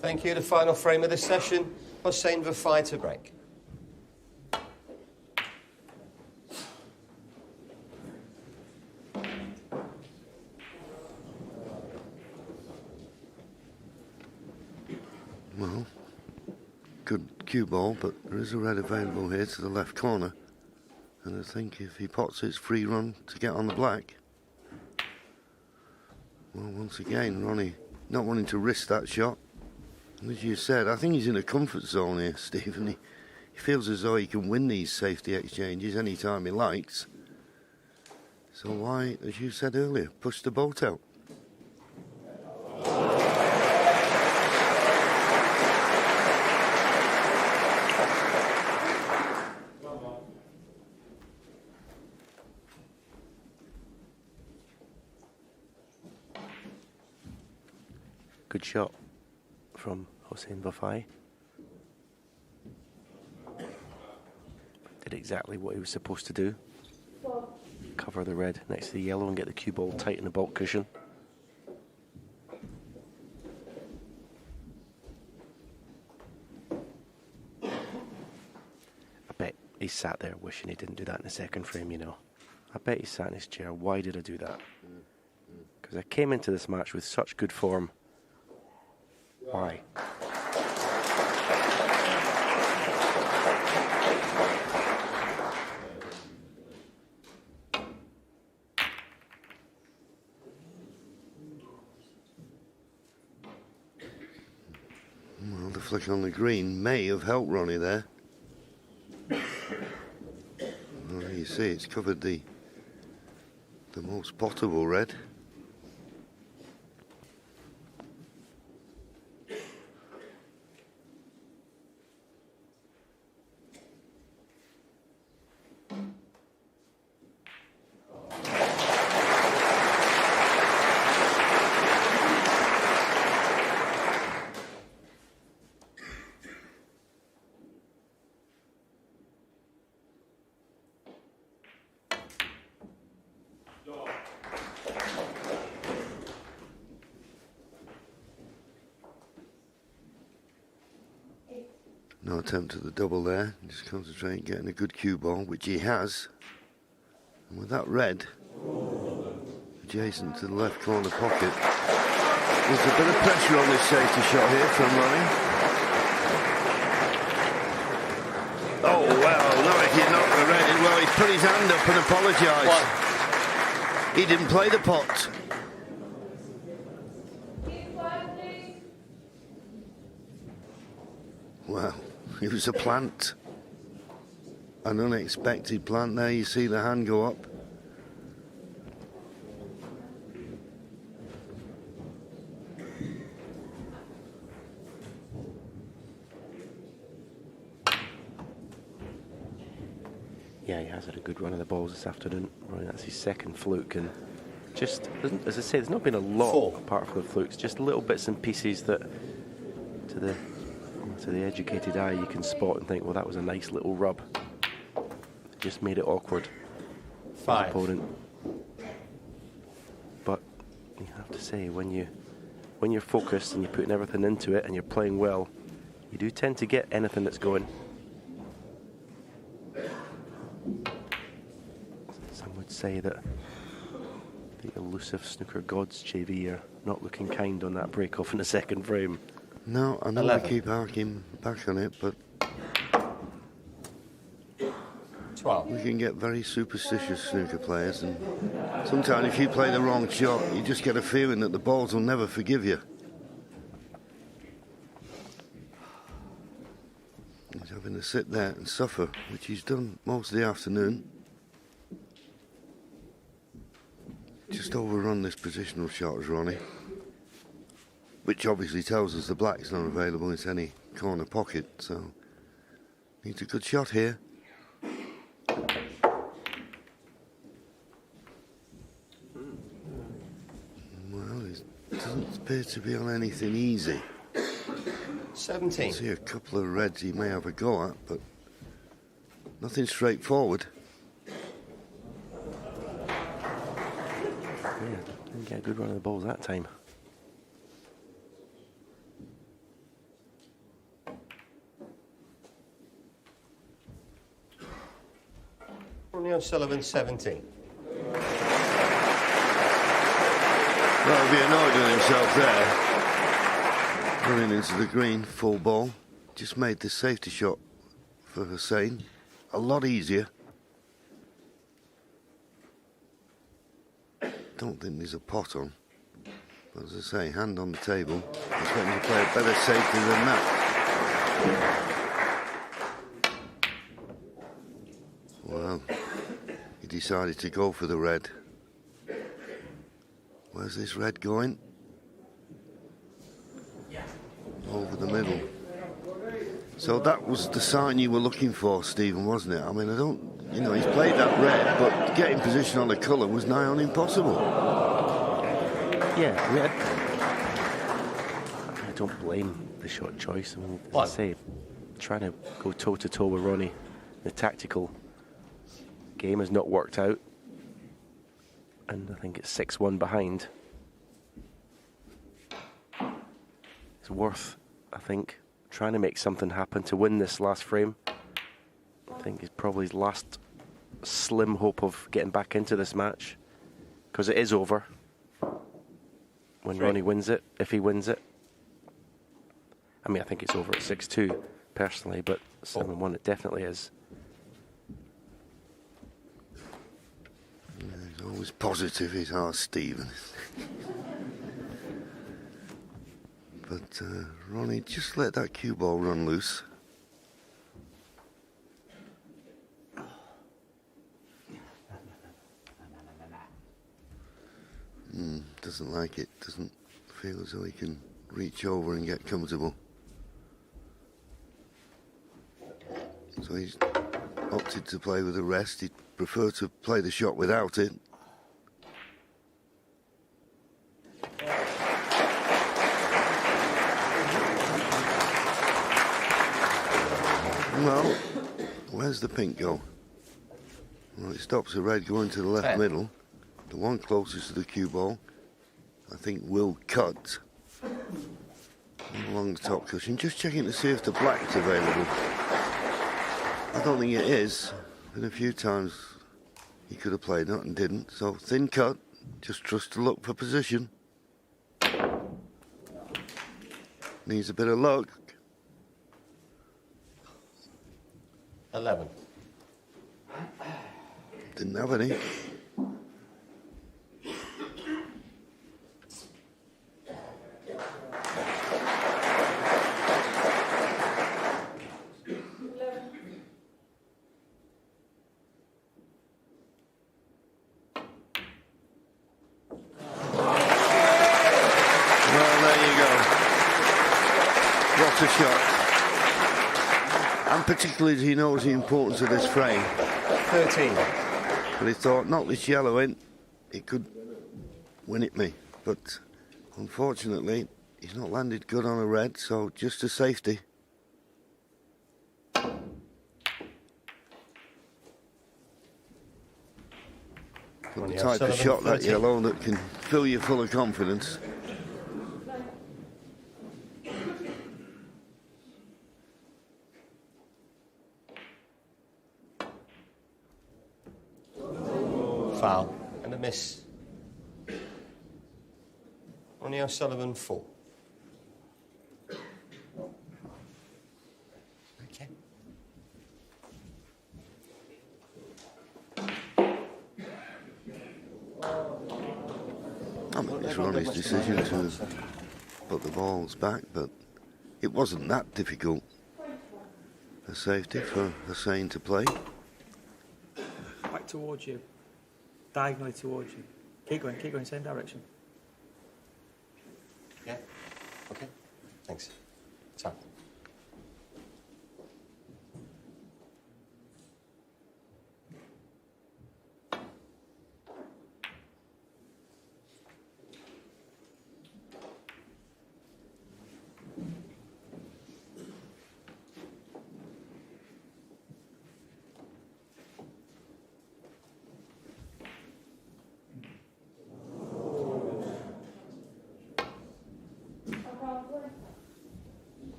S3: Thank you. The final frame of this session, Hossein Vafaei to break.
S1: Well, good cue ball, but there is a red available here to the left corner. And I think if he pots it's free run to get on the black. Well, once again, Ronnie not wanting to risk that shot. And as you said, I think he's in a comfort zone here, Stephen. He feels as though he can win these safety exchanges any time he likes. So why, as you said earlier, push the boat out?
S2: Good shot from Hossein Vafaei. Did exactly what he was supposed to do. Cover the red next to the yellow and get the cue ball tight in the baulk cushion. I bet he sat there wishing he didn't do that in the second frame, you know. I bet he sat in his chair. Why did I do that? Because I came into this match with such good form. Why?
S1: Well, the flick on the green may have helped Ronnie there. Well, you see, it's covered the most potable red. No attempt at the double there, just concentrating getting a good cue ball, which he has. And with that red adjacent to the left corner pocket, there's a bit of pressure on this safety shot here from Ronnie. Oh well, no, he knocked the red in. Well, he put his hand up and apologised. He didn't play the pot. Well, it was a plant. An unexpected plant there. You see the hand go up.
S2: Yeah, he has had a good run of the balls this afternoon. Right, that's his second fluke, and just, as I say, there's not been a lot apart from the flukes, just little bits and pieces that to the educated eye you can spot and think, well, that was a nice little rub. Just made it awkward for the opponent. But you have to say, when you're focused and you're putting everything into it and you're playing well, you do tend to get anything that's going. Some would say that the elusive snooker gods, JV, are not looking kind on that break off in the second frame.
S1: No, I know we keep harking back on it, but
S3: 12.
S1: We can get very superstitious snooker players, and sometimes if you play the wrong shot, you just get a feeling that the balls will never forgive you. He's having to sit there and suffer, which he's done most of the afternoon. Just overrun this positional shot as Ronnie, which obviously tells us the black's not available into any corner pocket, so needs a good shot here. Well, it doesn't appear to be on anything easy.
S3: 17.
S1: I see a couple of reds he may have a go at, but nothing straightforward.
S2: Yeah, didn't get a good run of the balls that time.
S3: Ronnie O'Sullivan, 17.
S1: Well, he'll be annoyed with himself there. Running into the green, full ball. Just made the safety shot for Hossein a lot easier. Don't think there's a pot on. But as I say, hand on the table. Expecting to play a better safety than that. Well, he decided to go for the red. Where's this red going? Over the middle. So that was the sign you were looking for, Stephen, wasn't it? I mean, he's played that red, but getting position on the colour was nigh on impossible.
S2: Yeah, I mean, I don't blame the shot choice. I mean, as I say, trying to go toe-to-toe with Ronnie, the tactical game has not worked out. And I think it's 6-1 behind. It's worth, I think, trying to make something happen to win this last frame. I think it's probably his last slim hope of getting back into this match, because it is over when Ronnie wins it, if he wins it. I mean, I think it's over at 6-2 personally, but 7-1 it definitely is.
S1: He's always positive, he's our Stephen. But Ronnie, just let that cue ball run loose. Doesn't like it, doesn't feel as though he can reach over and get comfortable. So he's opted to play with the rest. He'd prefer to play the shot without it. Well, where's the pink go? Well, it stops the red going to the left middle. The one closest to the cue ball, I think, will cut along the top cushion. Just checking to see if the black's available. I don't think it is. Been a few times he could have played that and didn't. So thin cut, just trust to look for position. Needs a bit of luck.
S3: 11.
S1: Didn't have any. What a shot. And particularly as he knows the importance of this frame.
S3: 13.
S1: But he thought, knock this yellow in, it could win it me. But unfortunately, he's not landed good on a red, so just a safety. But the type of shot, that yellow, that can fill you full of confidence.
S3: Foul and a miss. Ronnie O'Sullivan, 4. Okay.
S1: I mean, it's Ronnie's decision to put the balls back, but it wasn't that difficult a safety for Hossein to play.
S5: Back towards you. Diagonally towards you. Keep going, same direction.
S3: Yeah. Okay. Thanks. Time.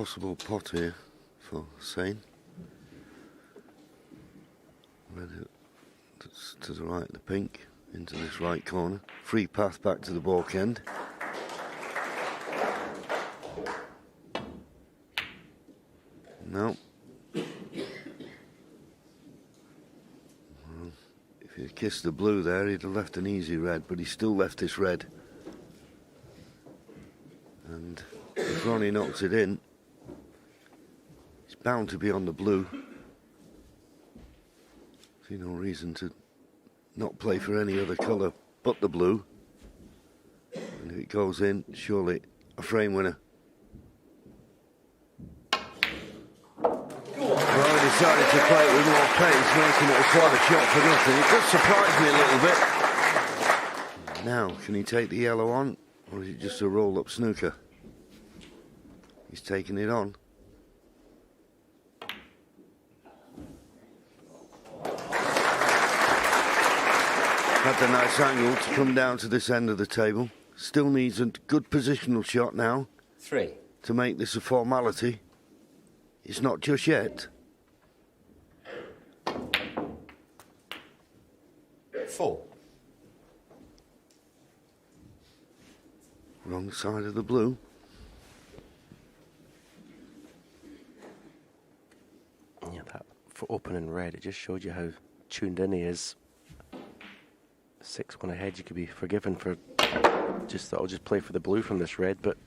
S1: possible pot here for Hossein. Red to the right, the pink into this right corner. Free path back to the balk end. No. Well, if he'd kissed the blue there, he'd have left an easy red, but he still left this red. And if Ronnie knocks it in, he's bound to be on the blue. See no reason to not play for any other colour but the blue. And if it goes in, surely a frame winner. Well, he decided to play it with more pace, making it quite a shot for nothing. It does surprise me a little bit. Now, can he take the yellow on, or is it just a roll-up snooker? He's taking it on. Had the nice angle to come down to this end of the table. Still needs a good positional shot now.
S3: 3.
S1: To make this a formality. It's not just yet.
S3: 4.
S1: Wrong side of the blue.
S2: Yeah, that for opening red, it just showed you how tuned in he is. 6-1 ahead, you could be forgiven for just thought I'll just play for the blue from this red, but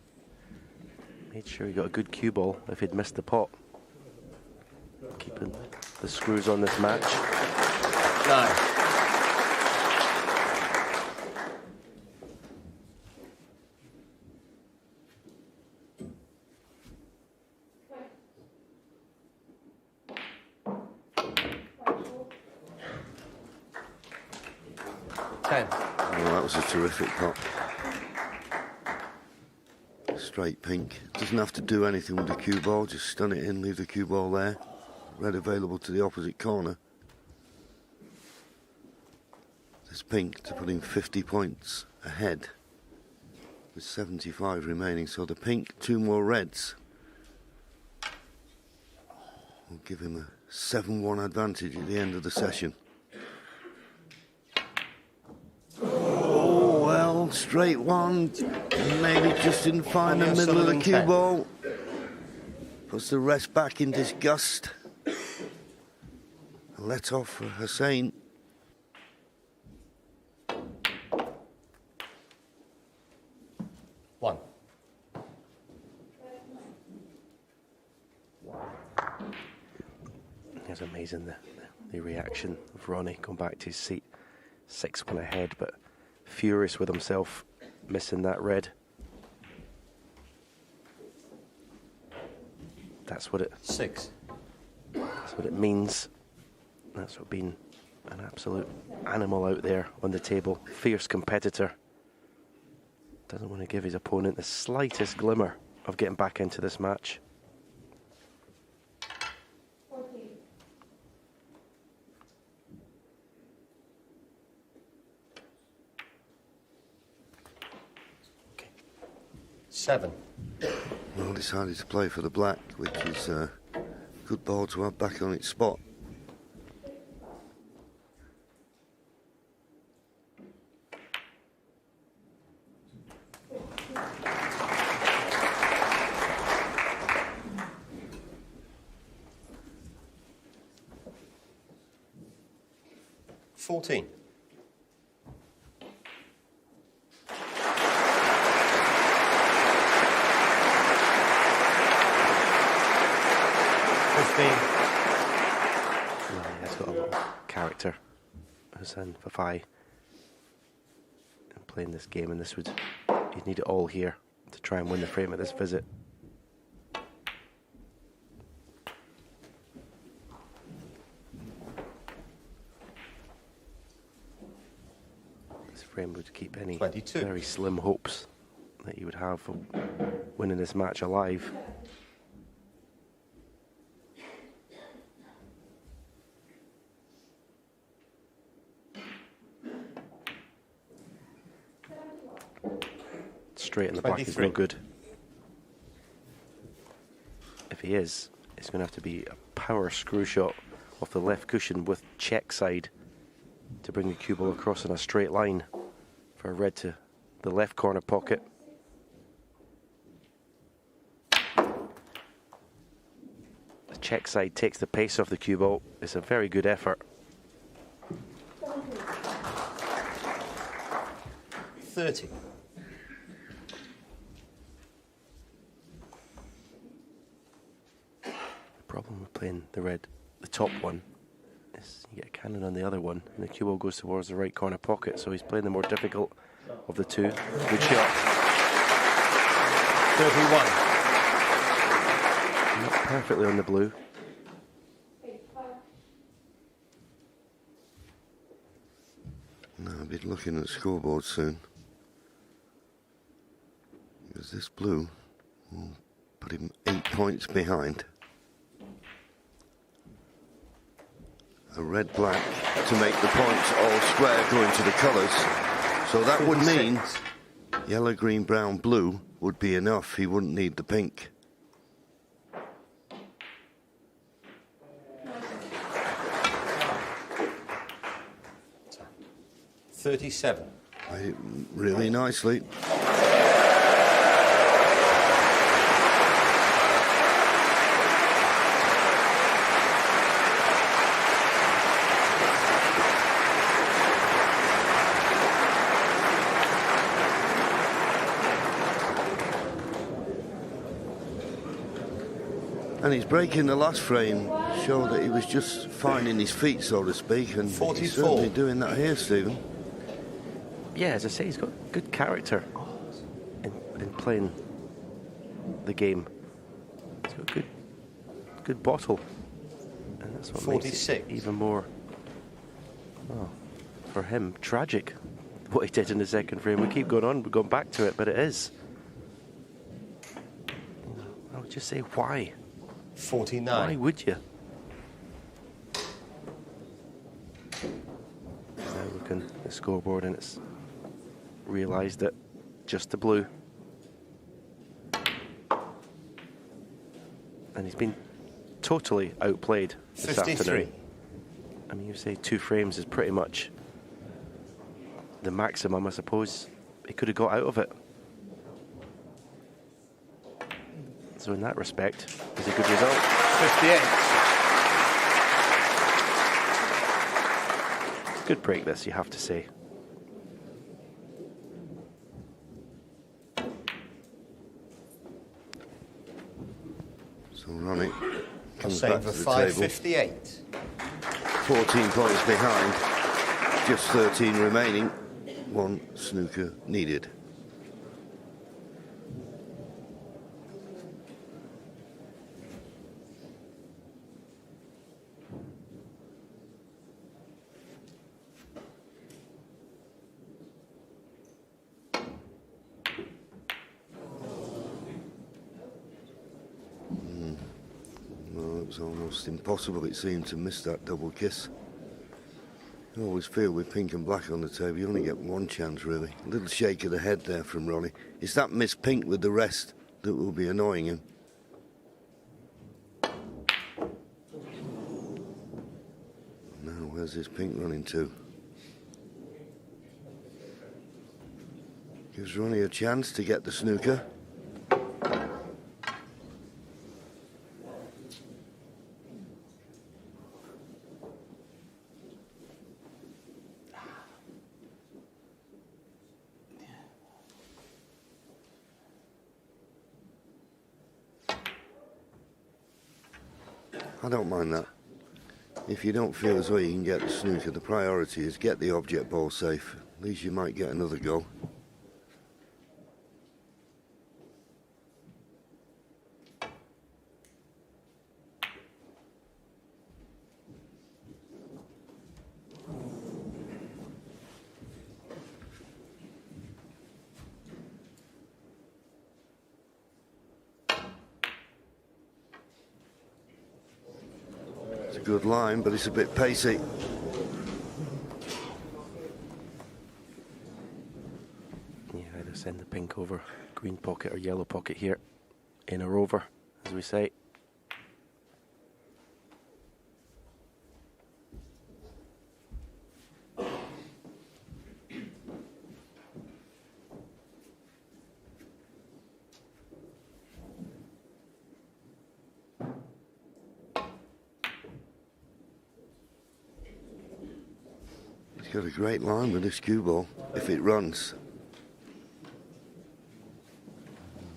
S2: made sure he got a good cue ball if he'd missed the pot. Keeping the screws on this match.
S3: 9.
S1: Oh, that was a terrific pot. Straight pink. Doesn't have to do anything with the cue ball, just stun it in, leave the cue ball there. Red available to the opposite corner. There's pink to put him 50 points ahead with 75 remaining. So the pink, 2 more reds will give him a 7-1 advantage at the end of the session. Oh, well, straight one. Maybe just didn't find the middle of the cue ball. Puts the rest back in disgust. A let off for Hossein.
S3: One.
S2: It's amazing the reaction of Ronnie going back to his seat. 6-1 ahead, but furious with himself missing that red. That's what it
S3: 6.
S2: That's what it means. That's what being an absolute animal out there on the table. Fierce competitor. Doesn't want to give his opponent the slightest glimmer of getting back into this match.
S3: Okay. 7.
S1: Well, decided to play for the black, which is a good ball to have back on its spot.
S3: $14.
S2: Yeah, he's got a lot of character, Hossein Vafaei, in playing this game, and this would he'd need it all here to try and win the frame at this visit. This frame would keep any
S3: 22.
S2: very slim hopes that you would have for winning this match alive. Straight in the back is no
S3: 23.
S2: good. he is, it's going to have to be a power screw shot off the left cushion with check side to bring the cue ball across in a straight line for a red to the left corner pocket. The check side takes the pace off the cue ball. It's a very good effort.
S3: 30.
S2: The problem with playing the top one, is you get a cannon on the other one, and the cue ball goes towards the right corner pocket, so he's playing the more difficult of the two. Good shot.
S3: 31.
S2: Not perfectly on the blue.
S1: No, I'll be looking at the scoreboard soon. Because this blue will put him 8 points behind. A red-black to make the points all square going to the colours. So that would mean yellow, green, brown, blue would be enough. He wouldn't need the pink.
S3: $37.
S1: Really nicely. And he's breaking the last frame, showed that he was just finding his feet, so to speak, and
S3: 44.
S1: he's certainly doing that here, Stephen.
S2: Yeah, as I say, he's got good character in playing the game. He's got good bottle, and that's what
S3: 46.
S2: makes it even more, well, for him, tragic what he did in the second frame. We keep going on, we're going back to it, but it is. I would just say, why?
S3: 49.
S2: Why would you? Now looking at the scoreboard, and it's realised that just the blue. And he's been totally outplayed this
S3: 53.
S2: afternoon. I mean, you say 2 frames is pretty much the maximum. I suppose he could have got out of it. So in that respect, it's a good result.
S3: 58.
S2: Good break this, you have to say.
S1: So Ronnie comes
S3: Hossein
S1: back to the
S3: Vafaei,
S1: table.
S3: 58.
S1: 14 points behind, just 13 remaining, 1 snooker needed. Well, it was almost impossible, it seemed, to miss that double kiss. I always feel with pink and black on the table, you only get one chance, really. A little shake of the head there from Ronnie. It's that miss pink with the rest that will be annoying him. Now, where's this pink running to? Gives Ronnie a chance to get the snooker. I don't mind that. If you don't feel as though you can get the snooker, the priority is get the object ball safe. At least you might get another go. Good line, but it's a bit pacey.
S2: Yeah, either send the pink over green pocket or yellow pocket here in a rover, as we say.
S1: He's got a great line with this cue ball, if it runs.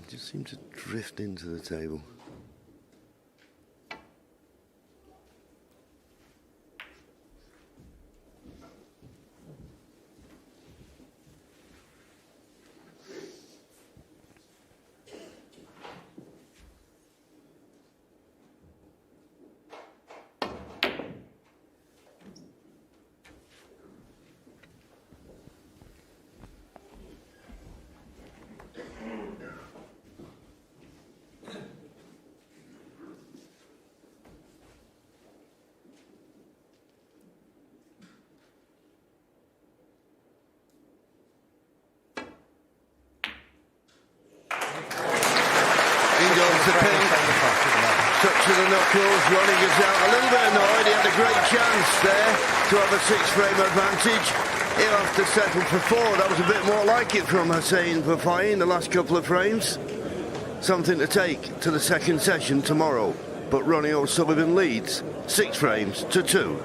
S1: Just seems to drift into the table. Touch of the knuckles, Ronnie gets out a little bit annoyed. He had a great chance there to have a 6-frame advantage. He'll have to settle for 4. That was a bit more like it from Hossein Vafaei in the last couple of frames. Something to take to the second session tomorrow. But Ronnie O'Sullivan leads 6 frames to 2.